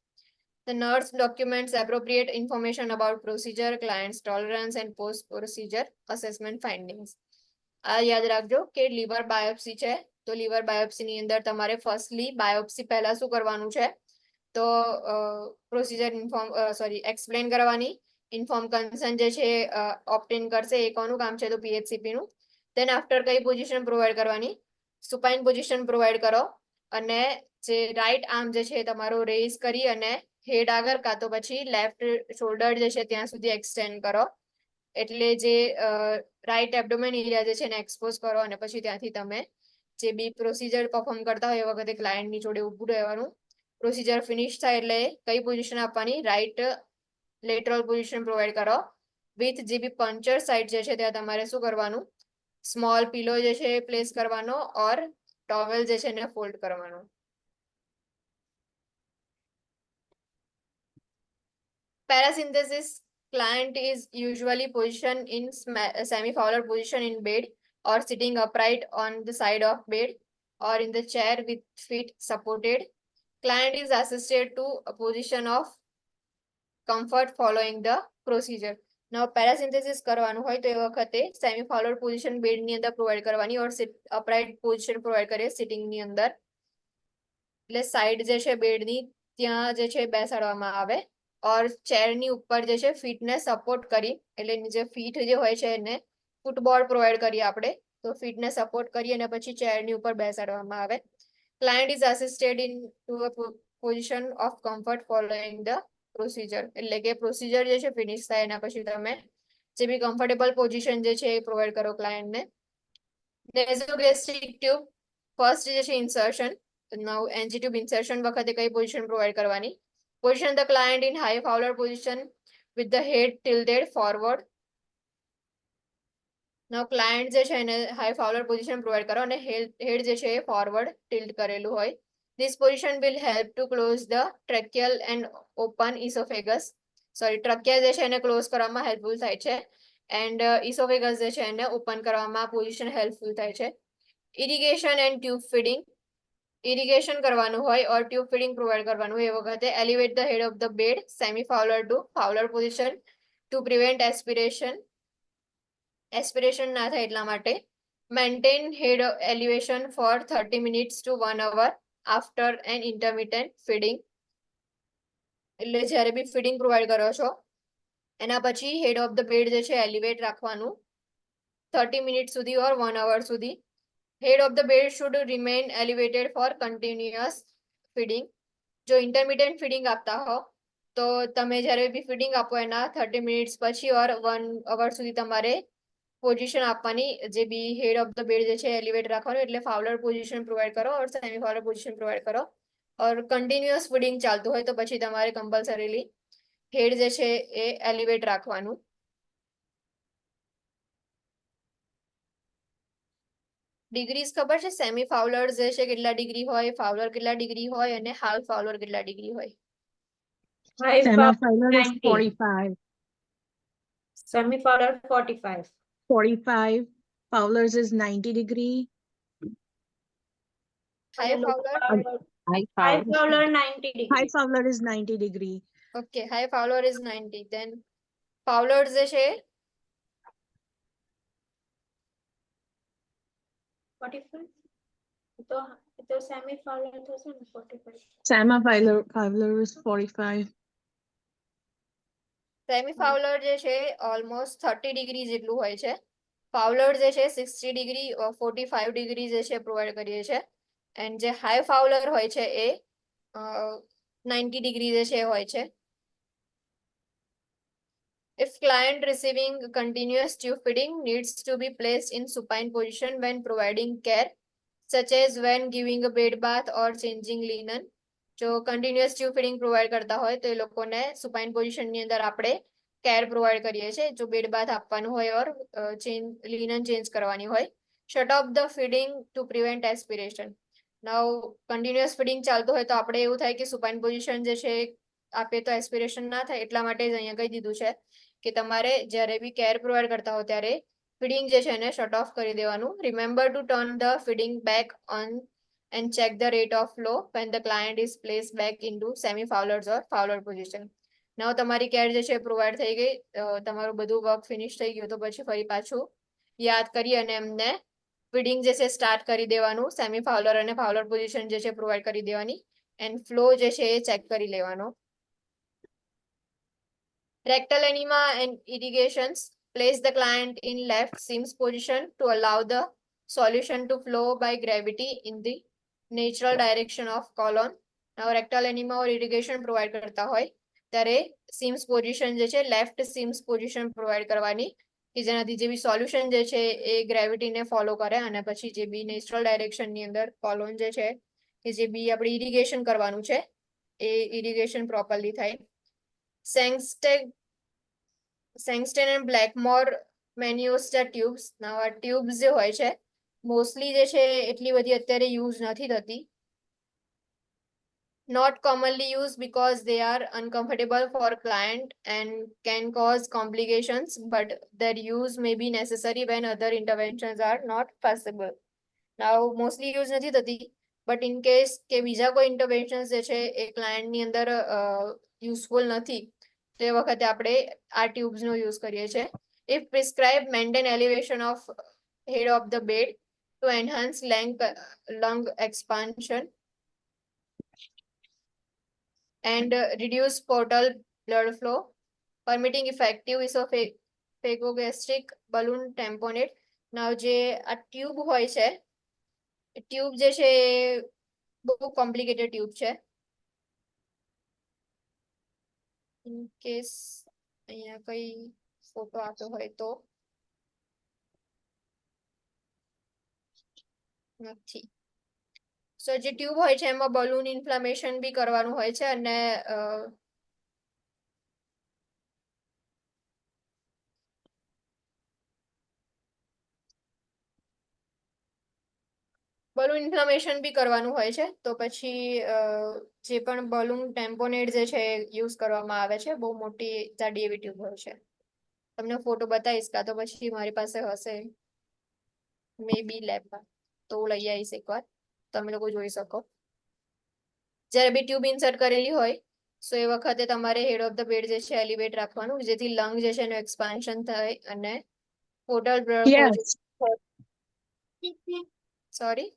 The nurse documents appropriate information about procedure, client's tolerance and post-procedure assessment findings. આ યાદ રાખજો કે liver biopsy છે તો liver બાયોપ્સીની અંદર તમારે firstly biopsy પહેલા શું કરવાનું છે, તો પ્રોસિજર એક્સપ્લેન કરવાની, ઇન્ફોર્મ કન્સન્ટ જે છે ઓપ્ટેન કરશે, એ કોનું કામ છે તો PHCP નું. દેન આફ્ટર કઈ પોઝિશન પ્રોવાઈડ કરવાની, સુપાઇન પોઝિશન પ્રોવાઈડ કરો, અને જે રાઈટ આર્મ જે છે તમારો રેઝ કરી અને હેડ આગળ કાં તો પછી લેફ્ટ શોલ્ડર જે છે ત્યાં સુધી એક્સટેન્ડ કરો, એટલે જે રાઈટ એબ્ડોમેન એરિયા જે છે એને એક્સપોઝ કરો, અને પછી ત્યાંથી તમે જે બી પ્રોસિજર પરફોર્મ કરતા હોય એ વખતે ક્લાયન્ટની જોડે ઊભું રહેવાનું. પ્રોસિજર ફિનિશ થાય એટલે કઈ પોઝિશન આપવાની, રાઈટ લેટરલ પોઝિશન પ્રોવાઈડ કરો, વિથ જે બી પંચર સાઇડ જે છે ત્યાં તમારે શું કરવાનું, સ્મોલ પીલો જે છે એ પ્લેસ કરવાનો ઓર ટોવેલ જે છે એને ફોલ્ડ કરવાનો. Parasympathesis client is usually positioned in semi-fowler position in bed or sitting upright on the side of bed or in the chair with feet supported. Client is assisted to a position of comfort following the procedure. Now parasympathesis કરવાનું હોય તો એ વખતે semi ફાઉલર position bed ની અંદર provide કરવાની ઓર seat upright position provide કરીએ sitting ની અંદર. એટલે સાઈડ જે છે બેડ ની ત્યાં જે છે બેસાડવામાં આવે ઓર ચેર ની ઉપર જે છે ફીટ ને સપોર્ટ કરી એટલે જે ફીટ જે હોય છે એને ફૂટબોર્ડ પ્રોવાઈડ કરીએ આપણે તો ફીટ ને સપોર્ટ કરી અને પછી ચેર ની ઉપર બેસાડવામાં આવે. Client is assisted into a position of comfort following the procedure એટલે કે પ્રોસિજર જે છે ફિનિશ થાય એના પછી તમે જે બી કમ્ફર્ટેબલ પોઝિશન જે છે એ પ્રોવાઈડ કરો ક્લાયન્ટને. નેઝોગેસ્ટ્રિક ટ્યુબ ફર્સ્ટ જે છે ઇન્સર્શન. નાઉ એનજી ટ્યુબ ઇન્સર્શન વખતે કઈ પોઝિશન પ્રોવાઈડ કરવાની? Position the client in high Fowler position with the head tilted forward. Now client જે છે એને high Fowler position provide કરો અને head જે છે એ forward tilt કરેલું હોય. This position will help to close the tracheal and open esophagus. Sorry, trachea જે છે એને close કરવામાં helpful થાય છે and esophagus જે છે એને open કરવામાં position helpful થાય છે. Irrigation and tube feeding. Irrigation કરવાનું હોય ઓર ટ્યુબ ફીડિંગ પ્રોવાઈડ કરવાનું હોય એ વખતે elevate the head of the bed semi Fowler to Fowler position to prevent aspiration ના થાય એટલા માટે. Maintain head elevation for 30 minutes to 1 hour after an intermittent feeding. એટલે જ્યારે બી ફીડિંગ પ્રોવાઈડ કરો છો એના પછી હેડ ઓફ ધ બેડ જે છે એલિવેટ રાખવાનું 30 મિનિટ સુધી ઓર 1 hour સુધી. Head of the bed should remain elevated for continuous feeding. જો intermittent feeding આપતા હો તો તમે જ્યારે બી ફીડિંગ આપો એના 30 મિનિટ્સ પછી ઓર 1 hour સુધી તમારે પોઝિશન આપવાની જે બી હેડ ઓફ ધ બેડ જે છે એલિવેટ રાખવાનું એટલે ફાઉલર પોઝિશન પ્રોવાઈડ કરો ઓર સેમી ફાઉલર પોઝિશન પ્રોવાઈડ કરો ઓર કન્ટિન્યુઅસ ફીડિંગ ચાલતું હોય તો પછી તમારે કમ્પલસરીલી હેડ જે છે એ એલિવેટ રાખવાનું. ડિગ્રીઝ ખબર છે સેમી ફાઉલર જે છે કેટલા ડિગ્રી હોય ફાઉલર કેટલા ડિગ્રી હોય અને હાફ ફાઉલર કેટલા ડિગ્રી હોય? High Semi-fowler is 90. 45. Semi-Fowler 45. 45. Fowler's is 90 degree. High Fowler High Fowler 90 degree. High Fowler is 90 degree. Okay high Fowler is 90 then Fowler જે છે 45. તો semi-Fowler થશે ને 45. Semi-fowler is 45. સેમી ફાઉલર જે છે ઓલમોસ્ટ 30 ડિગ્રી જેટલું હોય છે. ફાઉલર જે છે 60 ડિગ્રી 45 ડિગ્રી જે છે પ્રોવાઈડ કરીએ છીએ એન્ડ જે હાઈ ફાઉલર હોય છે એ 90 ડિગ્રી જે છે હોય છે. If client receiving continuous tube feeding needs to be placed in supine position when providing care, such as when giving a bed bath or changing linen. જો કન્ટિન્યુઅસ ટ્યુબ ફીડિંગ પ્રોવાઈડ કરતા હોય તો એ લોકોને સુપાઇન પોઝિશનની અંદર આપણે કેર પ્રોવાઈડ કરીએ છીએ જો બેડ બાથ આપવાનું હોય ઓર લિનન ચેન્જ કરવાની હોય. Shut off the feeding to prevent aspiration. Now continuous feeding ચાલતું હોય તો આપણે એવું થાય કે સુપાઇન પોઝિશન જે છે આપે તો એસ્પિરેશન ના થાય એટલા માટે જ અહીંયા કહી દીધું છે કે તમારે જ્યારે બી કેર પ્રોવાઈડ કરતા હો ત્યારે ફીડિંગ જે છે એને શટ ઓફ કરી દેવાનું. Remember two turn the feeding back on and check the rate of flow when the client is placed back into semi-fowlers or fowler position. Now તમારી કેર જે છે પ્રોવાઈડ થઈ ગઈ તમારું બધું વર્ક ફિનિશ થઈ ગયું તો પછી ફરી પાછું યાદ કરી અને એમને ફીડિંગ જે છે સ્ટાર્ટ કરી દેવાનું સેમી ફાઉલર અને ફાઉલર પોઝિશન જે છે પ્રોવાઈડ કરી દેવાની એન્ડ ફ્લો જે છે એ ચેક કરી લેવાનો. Rectal enema and irrigations. Place the client in left seams position to allow the solution to flow by gravity in the natural direction of colon. Now rectal enema or irrigation provide કરતા હોય ત્યારે seams position જે છે left seams position provide કરવાની કે જેનાથી જે બી solution જે છે એ gravity ને follow કરે અને પછી જે બી natural direction ની અંદર colon જે છે કે જે બી આપણે irrigation કરવાનું છે એ irrigation properly થાય. Sangsten and Blackmore મેન્યુઅસ છે ટ્યુબ્સ. નાવ આ ટ્યુબ્સ જે હોય છે મોસ્ટલી જે છે એટલી બધી અત્યારે યુઝ નથી થતી. Not commonly used because they are uncomfortable for client and can cause complications, but their use may be necessary when other interventions are not possible. Now mostly use નથી થતી, but in case કે બીજા કોઈ interventions જે છે એ client ની અંદર useful નથી, તો એ વખતે આપણે આ tubes નો use કરીએ છીએ. If prescribed, maintain elevation of head of the bed to enhance lung expansion and reduce portal blood flow, permitting effective esophagogastric balloon tamponade. Now જે આ ટ્યુબ હોય છે, ટ્યુબ જે છે એ બહુ કોમ્પ્લિકેટેડ ટ્યુબ છે. ઇન કેસ અહીંયા કઈ ફોટો આપ્યો હોય તો નથી. સો જે ટ્યુબ હોય છે એમાં બલૂન ઇન્ફ્લામેશન બી કરવાનું હોય છે અને બલૂન ઇન્ફ્લામેશન બી કરવાનું હોય છે. તો પછી જે પણ બલૂન ટેમ્પોનેડ જે છે યુઝ કરવામાં આવે છે, બહુ મોટી જાડી એવી ટ્યુબ હોય છે. તમને ફોટો બતાવીશ, કાં તો પછી મારી પાસે હશે મે બી લેબમાં, તો હું લઈ આવીશ એકવાર, તમે લોકો જોઈ શકો. જ્યારે બી ટ્યુબ ઇન્સર્ટ કરેલી હોય સો એ વખતે તમારે હેડ ઓફ ધ બેડ જે છે એલિવેટ રાખવાનું, જેથી લંગ જે છે એનું એક્સપાન્શન થાય અને portal blood Yes. Sorry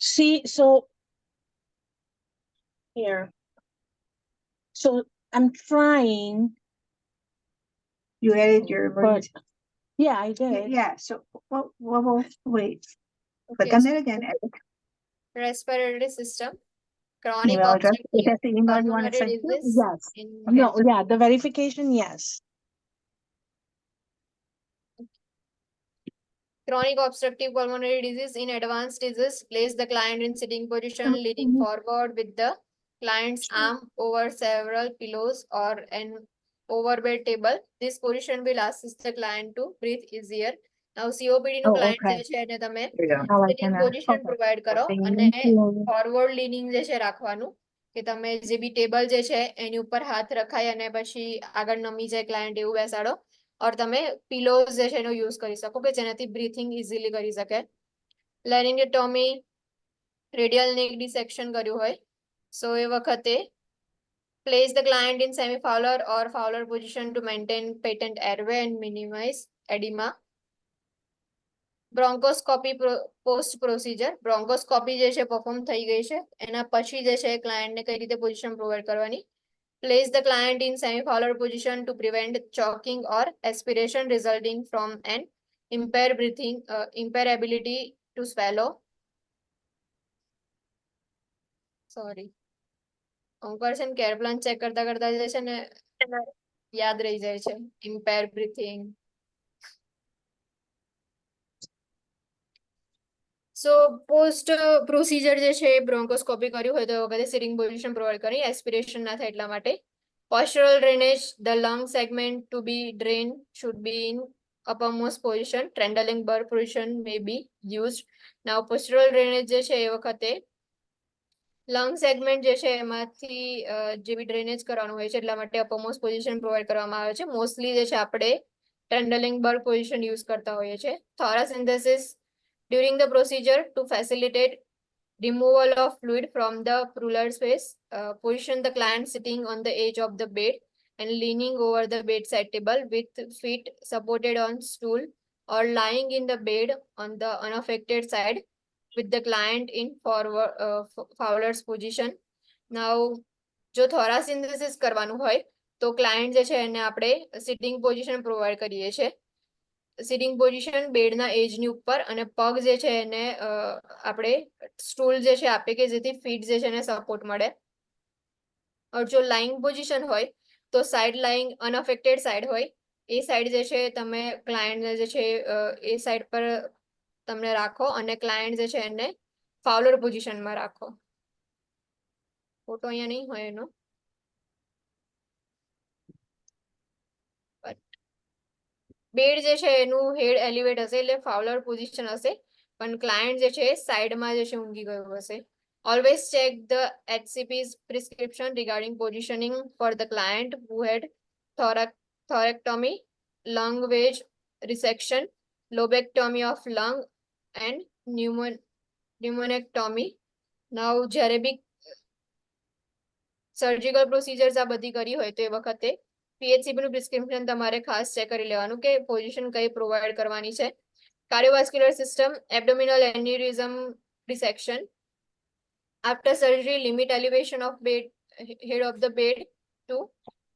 See, so here. So I'm trying, You edit your but emergency. yeah, I did. Yeah, so, wait, click on that again, edit respiratory system, chronic email address. Is obstructive that the email you want to pulmonary send to? disease Yes. in No, yeah, the verification, yes. chronic obstructive pulmonary disease in advanced disease. Place the client in sitting position, leaning forward with the client's arm over several pillows or an overbed table. This position will assist the client to breathe easier. Now COPD નું Oh, client okay. જે છે એને તમે There you go. Now I sitting can, position okay. provide કરો અને Thank you. Forward leaning જે છે રાખવાનું, કે તમે જે બી ટેબલ જે છે એની ઉપર હાથ રખાય અને પછી આગળ નમી જાય ક્લાયન્ટ એવું બેસાડો. और તમે pillows જે છે એનો યુઝ કરી શકો કે જેનાથી બ્રીથિંગ ઇઝીલી કરી શકે. લેરિંગેટોમી, રેડિયલ નેક ડિસેક્શન કર્યું હોય સો એ વખતે place the client in semi-fowler or fowler position to maintain patent airway and minimize edema. બ્રોન્કોસ્કોપી post procedure, બ્રોન્કોસ્કોપી જે છે પરફોર્મ થઈ ગઈ છે એના પછી જે છે ક્લાયન્ટને કઈ રીતે પોઝિશન પ્રોવાઈડ કરવાની. Place the client in semi-fowler position to prevent choking or aspiration resulting from an impaired breathing, impaired ability to swallow. Sorry. ઓંકાર છે ને કેર પ્લાન ચેક કરતા કરતા જે છે ને યાદ રહી જાય છે impaired breathing. સો પોસ્ટ પ્રોસિજર જે છે બ્રોન્કોસ્કોપી કર્યું હોય તો એ વખતે સિટિંગ પોઝિશન પ્રોવાઈડ કરી, એસ્પિરેશન ના થાય એટલા માટે. Postural drainage, the lung segment to be drained should be in uppermost position. Trundling burr position may be used. Now postural drainage જે છે એ વખતે લંગ સેગમેન્ટ જે છે એમાંથી જે બી ડ્રેનેજ કરવાનું હોય છે એટલા માટે અપરમોસ્ટ પોઝિશન પ્રોવાઈડ કરવામાં આવે છે. મોસ્ટલી જે છે આપણે ટ્રેન્ડલિંગ બર્ડ પોઝિશન યુઝ કરતા હોઈએ છીએ. થોરાસિન્થેસિસ during the procedure to facilitate removal of fluid from the pleural space. Position the client sitting on the edge of the bed and leaning over the bedside table with feet supported on stool or lying in the bed on the unaffected side with the client in forward Fowler's position. Now જો થોરાસિન્થેસિસ કરવાનું હોય તો client જે છે એને આપણે sitting position provide કરીએ છીએ. સિટિંગ પોઝિશન બેડના એજની ઉપર અને પગ જે છે એને આપણે સ્ટૂલ જે છે આપીએ કે જેથી ફીટ જે છે એને સપોર્ટ મળે. और જો લાઇંગ પોઝિશન હોય તો સાઇડ લાઇંગ અનઅફેક્ટેડ સાઇડ હોય એ સાઇડ જે છે તમે ક્લાયન્ટને જે છે એ સાઇડ પર તમને રાખો અને ક્લાયન્ટ જે છે એને ફાઉલર પોઝિશનમાં રાખો. ફોટો અહીંયા નહીં હોય એનો. બેડ જે છે એનું હેડ એલિવેટ હશે એટલે ફાઉલર પોઝિશન હશે, પણ ક્લાયન્ટ જે છે સાઈડમાં જે છે ઊંઘી ગયું હશે. Always check the HCP's prescription regarding positioning for the client who had thoracotomy, lung wedge resection, lobectomy of lung and pneumonectomy. Now જ્યારે બી સર્જિકલ પ્રોસિજર્સ આ બધી કરી હોય તો એ વખતે PHCP નું પ્રિસ્ક્રિપ્શન તમારે ખાસ ચેક કરી લેવાનું કે પોઝિશન કઈ પ્રોવાઈડ કરવાની છે. Cardiovascular system, abdominal aneurysm dissection. After surgery, limit elevation of head of the bed to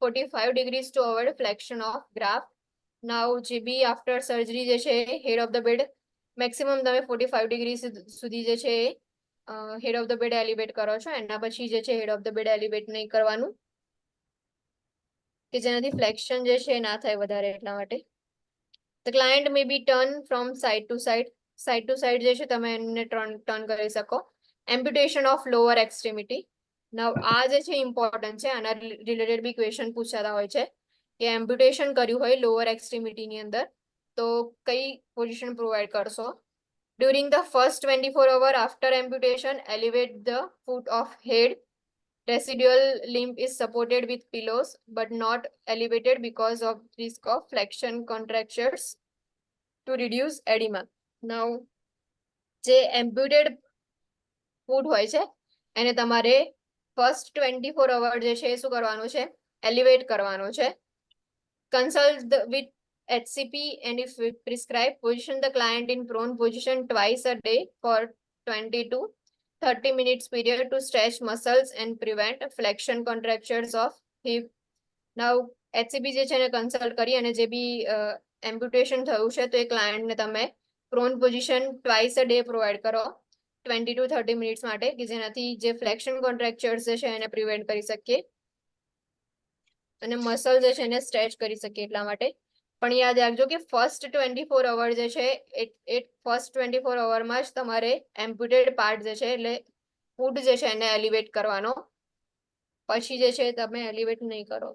45 degrees to avoid flexion of graft. Now, GB after surgery જે છે head of the bed maximum તમે 45 degree સુધી જે છે head of the bed elevate કરો છો, એના પછી જે છે head of the bed elevate નહીં કરવાનું કે જેનાથી flexion જે છે ના થાય વધારે એટલા માટે. The client may be turned from side to side. Side to side જે છે તમે એને turn કરી શકો. Amputation of lower extremity. Now આ જે છે ઇમ્પોર્ટન્ટ છે, આના રિલેટેડ બી ક્વેશ્ચન પૂછાતા હોય છે કે એમ્પ્યુટેશન કર્યું હોય લોઅર એક્સ્ટ્રીમિટી ની અંદર તો કઈ પોઝિશન પ્રોવાઈડ કરશો. During the first 24 hours after amputation, elevate the foot of head. Residual limb is supported with pillows but not elevated because of risk of flexion contractures to reduce edema. Now જે amputed ફૂટ હોય છે એને તમારે first 24 hour જે છે શું કરવાનું છે, એલિવેટ કરવાનું છે. Consult with HCP and if prescribed, position the client in prone position twice a day for 20 to 30 minutes period to stretch muscles and prevent flexion contractures of hip. Now HCP જે છે એને consult કરી અને જે બી amputation થયું છે તો એ ક્લાયન્ટને તમે prone position twice a day provide કરો 20 to 30 મિનિટ્સ માટે કે જેનાથી જે ફ્લેક્શન કોન્ટ્રેક્ચર્સ જે છે એને પ્રિવેન્ટ કરી શકીએ અને મસલ જે છે એને સ્ટ્રેચ કરી શકીએ એટલા માટે. પણ યાદ રાખજો કે ફર્સ્ટ 24 અવર જે છે એ ફર્સ્ટ 24 અવરમાં જ તમારે એમ્પ્યુટેડ પાર્ટ જે છે એટલે ફૂટ જે છે એને એલિવેટ કરવાનો, પછી જે છે તમે એલિવેટ નહીં કરો.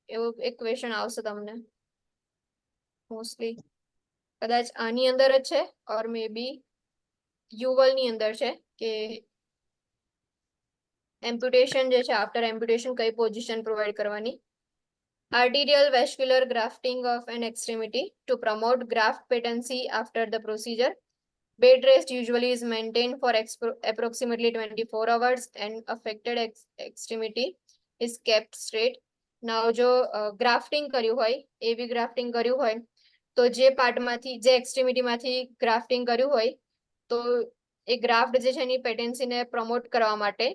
એવો એક ક્વેશ્ચન આવશે તમને મોસ્ટલી, કદાચ આની અંદર જ છે ઓર મે બી યુવલ ની અંદર છે કે એમ્પ્યુટેશન જે છે આફ્ટર એમ્પ્યુટેશન કઈ પોઝિશન પ્રોવાઈડ કરવાની. Arterial vascular grafting of an extremity to promote graft patency after the procedure. Bed rest usually is maintained for approximately 24 hours and affected extremity is kept straight. Now જો grafting કર્યું હોય, એવી grafting કર્યું હોય તો જે પાર્ટમાંથી જે એક્સ્ટ્રીમિટીમાંથી ગ્રાફ્ટિંગ કર્યું હોય તો એ ગ્રાફ્ટ જે છે એની પેટેન્સીને પ્રમોટ કરવા માટે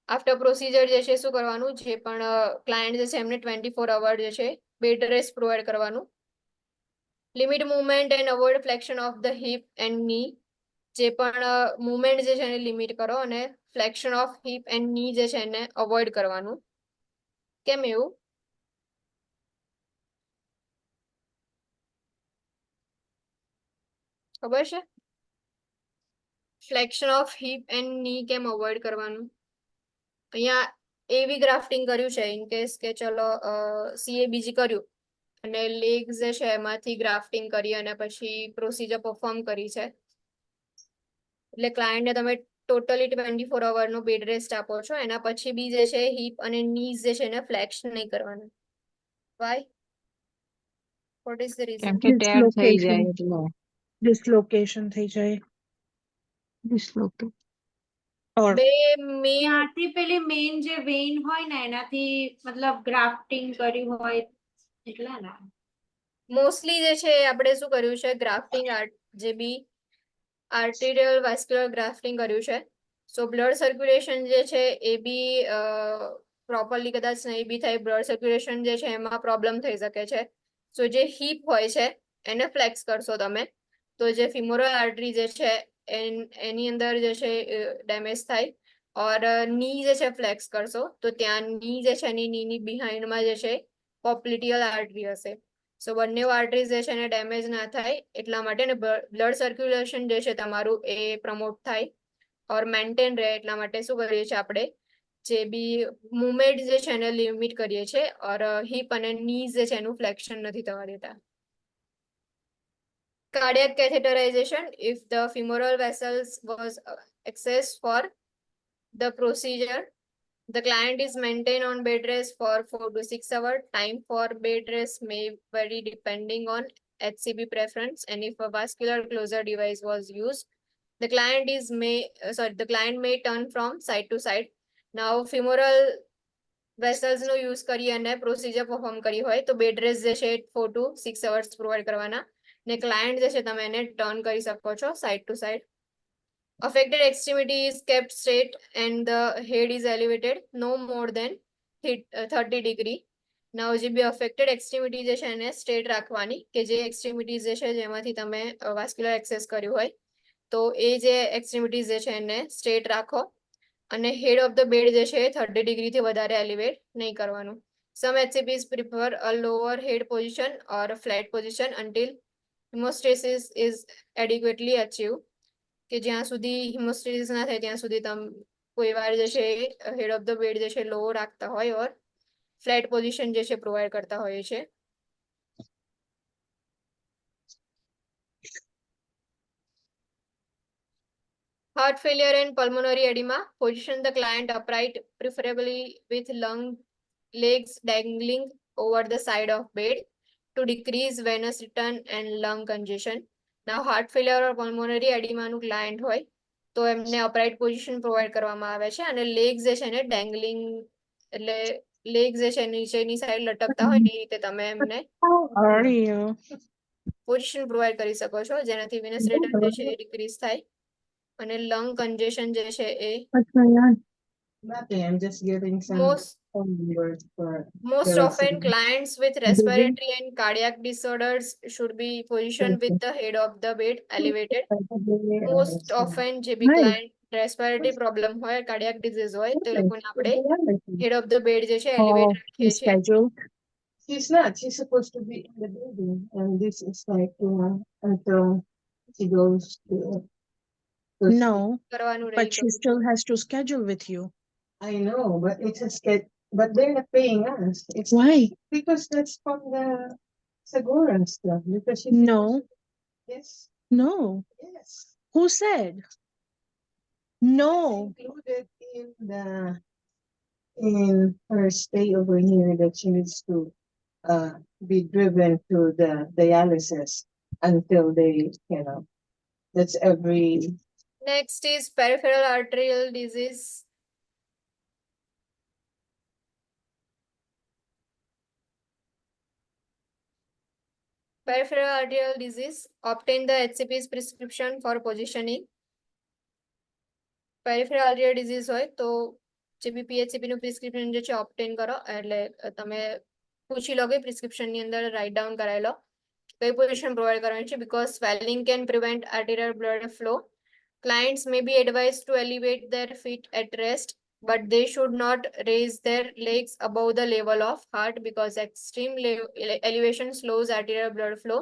આફ્ટર પ્રોસિજર જે છે શું કરવાનું, જે પણ ક્લાયન્ટ જે છે એમને 24 અવર જે છે બેડ રેસ્ટ પ્રોવાઈડ કરવાનું. Limit movement and avoid flexion of the hip and knee. જે પણ મુવમેન્ટ જે છે એને લિમિટ કરો અને ફ્લેક્શન ઓફ હિપ એન્ડ ની જે છે એને અવોઇડ કરવાનું. કેમ એવું? ખબર છે? ફ્લેક્શન ઓફ હિપ એન્ડ ની કેમ અવોઇડ કરવાનું? અહીંયા એવી ગ્રાફ્ટિંગ કર્યું છે ઇન કેસ કે ચલો CABG કર્યું અને લેગ્સ જે છે એમાંથી ગ્રાફ્ટિંગ કરી અને પછી પ્રોસિજર પરફોર્મ કરી છે એટલે ક્લાયન્ટને તમે ટોટલી 24 અવરનો બેડ રેસ્ટ આપો છો, એના પછી બી જે છે હિપ અને નીઝ જે છે એને ફ્લેક્સ નહીં કરવાના. Why? What is the reason? કેમ કે ટેર થઈ જાય એટલે ડિસ્લોકેશન થઈ જાય. ડિસ્લોકેટ ઓર બે મેઇન ત્યાંથી પેલી મેઇન જે વેઇન હોય ને એનાથી મતલબ ગ્રાફ્ટિંગ કર્યું હોય એટલા ના. મોસ્ટલી જે છે આપણે શું કર્યું છે ગ્રાફ્ટિંગ જે બી આર્ટેરિયલ વાસ્ક્યુલર ગ્રાફ્ટિંગ કર્યું છે. સો બ્લડ સર્ક્યુલેશન જે છે એ બી પ્રોપરલી કદાચ નહીં બી થાય, બ્લડ સર્ક્યુલેશન જે છે એમાં પ્રોબ્લેમ થઈ શકે છે. સો જે હિપ હોય છે એને ફ્લેક્સ કરશો તમે તો જે ફિમોરલ આર્ટરી જે છે એની અંદર જે છે ડેમેજ થાય. ઓર ની જે છે ફ્લેક્સ કરશો તો ત્યાં ની જે છે એની નીની બિહાઇન્ડમાં જે છે પોપ્લિટિયલ આર્ટરી હશે. સો બંને આર્ટરીઝ જે છે એને ડેમેજ ના થાય એટલા માટે ને બ્લડ સર્ક્યુલેશન જે છે તમારું એ પ્રમોટ થાય ઓર મેન્ટેન રહે એટલા માટે શું કરીએ છીએ આપણે જે બી મુવમેન્ટ જે છે એને લિમિટ કરીએ છીએ ઓર હિપ અને નીઝ જે છે એનું ફ્લેક્શન નથી થવા દેતા. Cardiac catheterization if the femoral vessels was accessed for the procedure. The client is maintained on bed rest for 4 to 6 hours. Time for bed rest may vary depending on HCB preference, and if a vascular closure device was used, the client may turn from side to side. Now, femoral vessels no use કરી અને procedure perform કરી હોય તો bed rest જે છે 4 to 6 hours provide કરવાના ને client જે છે તમે એને ટર્ન કરી શકો છો side to side. Affected extremity is kept straight and the head is elevated no more than 30 degree. Now જે બી affected extremity જે છે એને સ્ટ્રેટ રાખવાની કે જે એક્સ્ટ્રીમિટીઝ જે છે જેમાંથી તમે વાસ્ક્યુલર એક્સેસ કર્યું હોય તો એ જે એક્સ્ટ્રીમિટીઝ જે છે એને સ્ટ્રેટ રાખો અને હેડ ઓફ ધ બેડ જે છે 30 ડિગ્રી થી વધારે એલિવેટ નહીં કરવાનું. Some HCPs prefer a lower head position or a flat position until hemostasis is adequately achieved. કે જ્યાં સુધી હિમોસ્ટેસિસ ના થાય ત્યાં સુધી તમે કોઈ વાર જે છે હેડ ઓફ ધ બેડ જે છે લો રાખતા હોય ઓર ફ્લેટ પોઝિશન જે છે પ્રોવાઈડ કરતા હોય છે. Heart failure and pulmonary edema. Position the client upright, preferably with legs dangling over the side of bed to decrease venous return and lung congestion. Now, heart failure or pulmonary edema નું client હોય તો એમને upright position provide કરવામાં આવે છે અને legs જે છે ને dangling એટલે legs જે છે નીચેની સાઈડ લટકતા હોય ને એ રીતે તમે એમને How are you? Position provide કરી શકો છો જેનાથી venous return જે છે એ decrease થાય અને lung congestion જે છે એ What's going on? Nothing, I'm just getting some most phone numbers for. Most the often, resident. clients with respiratory and cardiac disorders should be positioned with the head of the bed elevated. Most often, જે બી Hi. client respiratory problem હોય, cardiac disease હોય, તે લોકોને આપણે head of the bed જે છે Oh, elevate રાખીએ he's છીએ. scheduled. She's not, she's supposed to be in the building, and this is like, until she goes to. No, કરવાનું રહી but તો she still has to schedule with you. I know, but it's a sketch, but they're not paying us. It's Why? because that's from the Segura and stuff, because she. No, Yes, no. yes. Who said? No. Included in her stay over here that she needs to be driven to the dialysis until they, that's every. Next is peripheral arterial disease. Peripheral arterial disease. Obtain the HCP's prescription for positioning. Peripheral arterial disease હોય તો જે બી PHCP નું prescription જે છે ઓબ્ટેન કરો એટલે તમે પૂછી લો કે પ્રિસ્ક્રિપ્શન ની અંદર રાઇટ ડાઉન કરાવી લો કઈ પોઝિશન પ્રોવાઈડ કરવાની છે because swelling can prevent arterial blood flow. Clients may be advised to elevate their feet at rest, but they should not raise their legs above the level of heart because extreme elevation slows arterial blood flow.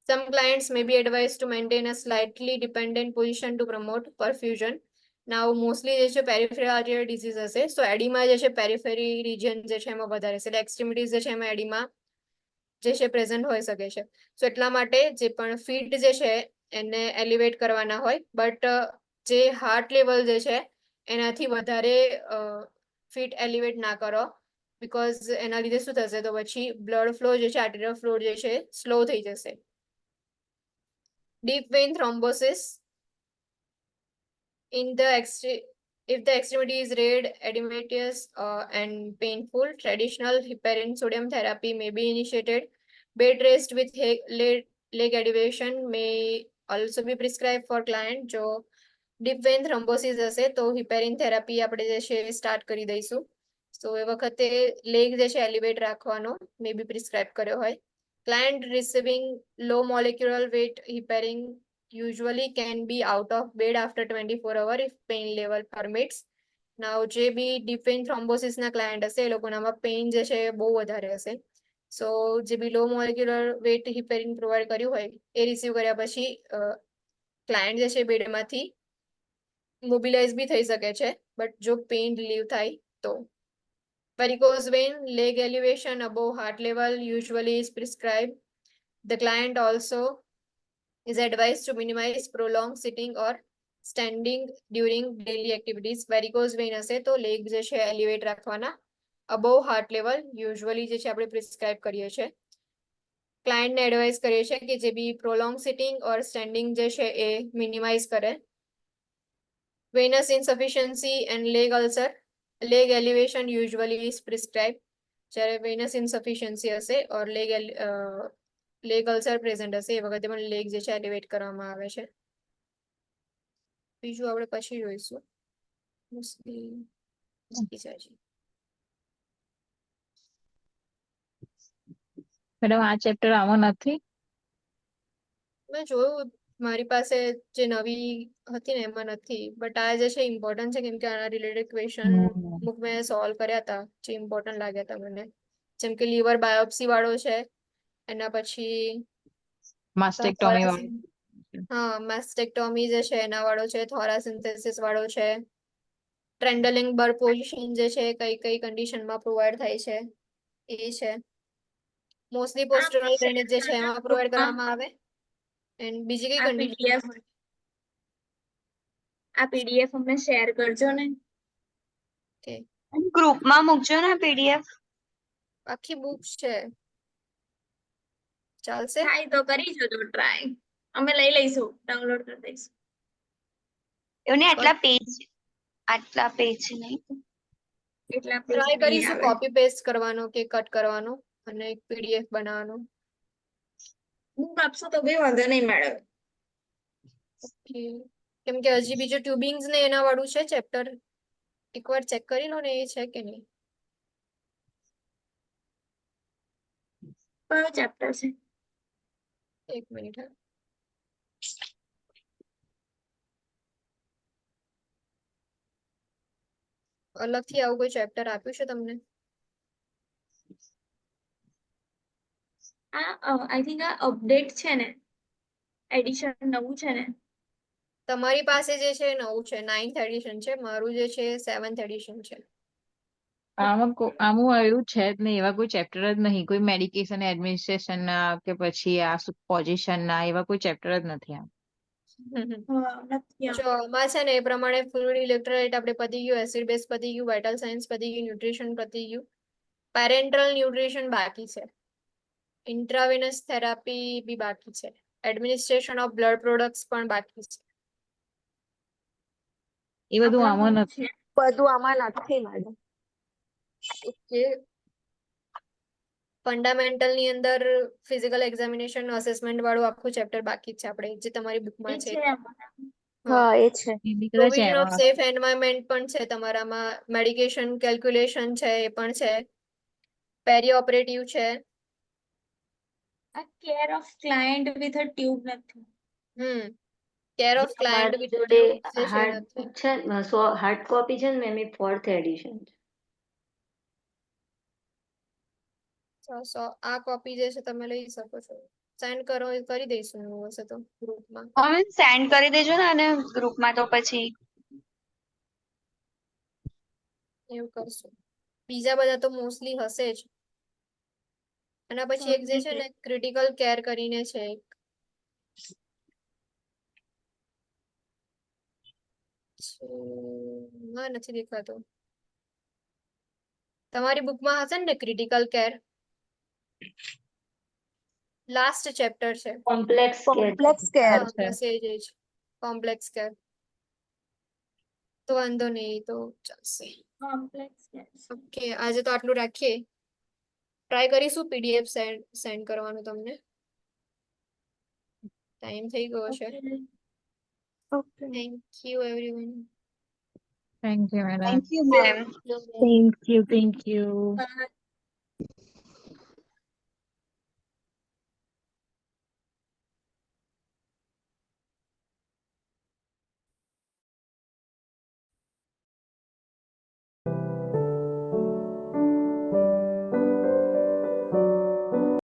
Some clients may be advised to maintain a slightly dependent position to promote perfusion. Now, mostly જે છે peripheral arterial disease હશે, so edema જે છે periphery region જે છે એમાં વધારે છે, એટલે extremities જે છે એમાં edema જે છે present હોઈ શકે છે. So એટલા માટે જે પણ feet જે છે એને elevate કરવાના હોય, but જે heart level જે છે એનાથી વધારે feet elevate ના કરો because એના લીધે શું થશે તો પછી blood flow જે છે arterial flow જે છે slow થઈ જશે. Deep vein thrombosis. If the extremity is red, edematous, and painful, traditional heparin sodium therapy may be initiated. Bed rest with leg elevation may also be prescribed for client. જો deep vein thrombosis હશે તો heparin therapy આપણે જે છે start કરી દઈશું. So એ વખતે leg જે છે elevate રાખવાનો may be prescribed કર્યો હોય. Client receiving low molecular weight heparin usually can be out of bed after 24 hours if pain level permits. Now, જે બી deep vein thrombosis ના client હશે એ લોકોનામાં pain જે છે બહુ વધારે હશે. So, જે બી low molecular weight heparin provide કર્યું હોય એ receive કર્યા પછી client જે છે બેડમાંથી mobilize બી થઈ શકે છે, but જો pain relieve થાય તો. Varicose vein, leg elevation above heart level usually is prescribed. The client also is advised to minimize prolonged sitting or standing during daily activities. Varicose vein હશે તો લેગ જે છે એલિવેટ રાખવાના above heart level usually જે છે આપણે prescribe કરીએ છીએ. ક્લાયન્ટને એડવાઇસ કરીએ છીએ કે જે બી પ્રોલોંગ સિટિંગ ઓર સ્ટેન્ડિંગ જે છે એ મિનિમાઇઝ કરે. Venous insufficiency and leg ulcer, leg elevation usually is prescribed. જ્યારે venous insufficiency હશે ઓર leg ulcer present હશે એ વખતે પણ લેગ જે છે એલિવેટ કરવામાં આવે છે. બીજું આપણે પછી જોઈશું. મેડમ આ ચેપ્ટર આમાં નથી. મેં જોયું મારી પાસે જે નવી હતી ને એમાં નથી, બટ આ જે છે ઇમ્પોર્ટન્ટ છે કેમ કે આના રિલેટેડ ક્વેશ્ચન અમુક મેં સોલ્વ કર્યા હતા જે ઇમ્પોર્ટન્ટ લાગ્યા હતા મને. જેમ કે લીવર બાયોપ્સી વાળો છે, એના પછી માસ્ટેક્ટોમી હા માસ્ટેક્ટોમી જે છે એના વાળો છે, થોરાસિન્થેસિસ વાળો છે, ટ્રેન્ડલિંગ બર પોઝિશન જે છે કઈ કઈ કન્ડિશનમાં પ્રોવાઈડ થાય છે એ છે. મોસ્ટલી પોસ્ટરલ ડ્રેનેજ જે છે એમાં પ્રોવાઈડ કરવામાં આવે. એન્ડ બીજી કઈ આ કન્ડિશન PDF આ PDF અમને શેર કરજો ને. Okay. ગ્રુપમાં મૂકજો ને PDF. આખી બુક્સ છે, ચાલશે? ટ્રાય તો કરી જોજો ટ્રાય. અમે લઈ લઈશું, ડાઉનલોડ કરી દઈશું. એવું નહીં આટલા પેજ નહીં. એટલા પેજ ટ્રાય નહીં કરીશું આવે. કોપી પેસ્ટ કરવાનો કે કટ કરવાનો અને એક PDF બનાવવાનો. બુક આપશો તો બી વાંધો નહીં મેડમ. કેમ કે હજી બીજું ટ્યુબિંગ્સ ને એના વાળું છે ચેપ્ટર, એકવાર ચેક કરી લો ને એ છે કે નહીં. કયો ચેપ્ટર છે? એક મિનિટ. અલગથી આવું કોઈ ચેપ્ટર આપ્યું છે તમને? આઈ થિંક આ અપડેટ છે ને, એડિશન નવું છે ને. તમારી પાસે જે છે નવું છે, 9th એડિશન છે, મારું જે છે 7th એડિશન છે. આમાં આમાં એવું છે જ નહીં, એવા કોઈ ચેપ્ટર જ નહીં, કોઈ મેડિકેશન એડમિનિસ્ટ્રેશન ના કે પછી આ પોઝિશન ના એવા કોઈ ચેપ્ટર જ નથી આમ. નથી જો આમાં છે ને એ પ્રમાણે ફ્લુઇડ ઇલેક્ટ્રોલાઇટ આપણે પતી ગયું, એસિડ બેઝ પતી ગયું, વાઇટલ સાયન્સ પતી ગયું, ન્યુટ્રિશન પતી ગયું, પેરેન્ટલ ન્યુટ્રિશન બાકી છે, ઇન્ટ્રાવેનસ થેરાપી બી બાકી છે, એડમિનિસ્ટ્રેશન ઓફ બ્લડ પ્રોડક્ટ્સ પણ બાકી છે. એ બધું આમાં નથી. બધું આમાં નથી મેડમ. ઓકે. ફંડામેન્ટલ ની અંદર ફિઝિકલ એક્ઝામિનેશન અસેસમેન્ટ વાળું આખું ચેપ્ટર બાકી છે આપણે જે તમારી બુકમાં છે. હા એ છે. એ બી કદાચ પ્રોવિઝન ઓફ એમાં સેફ એન્વાયરમેન્ટ પણ છે તમારામાં, મેડિકેશન કેલ્ક્યુલેશન છે એ પણ છે, પેરી ઓપરેટિવ છે. આ care of client with a tube નથી. કેર ઓફ ક્લાયન્ટ અમારી જોડે હાર્ડ કોપી છે ને મેમ, એ 4th એડિશન છે. આ કોપી જે છે તમે લઈ શકો છો, સેન્ડ કરો કરી દઈશું એવું હશે તો ગ્રુપમાં. અમે સેન્ડ કરી દેજો ને અને ગ્રુપમાં તો પછી એવું કરશું. બીજા બધા તો મોસ્ટલી હશે જ. એના પછી એક જે છે ને ક્રિટિકલ કેર કરીને છે એક. ના નથી દેખાતો. તમારી બુકમાં હશે ને ક્રિટિકલ કેર, લાસ્ટ ચેપ્ટર છે. Complex care. બસ એ જ કોમ્પ્લેક્સ કેર. તો વાંધો નહીં, તો ચાલશે. Complex care. ઓકે, આજે તો આટલું રાખીએ. ટ્રાય કરીશું PDF સેન્ડ કરવાનું તમને. ટાઈમ થઈ ગયો છે. Thank you everyone. Thank you madam. Thank you ma'am. Thank you. By.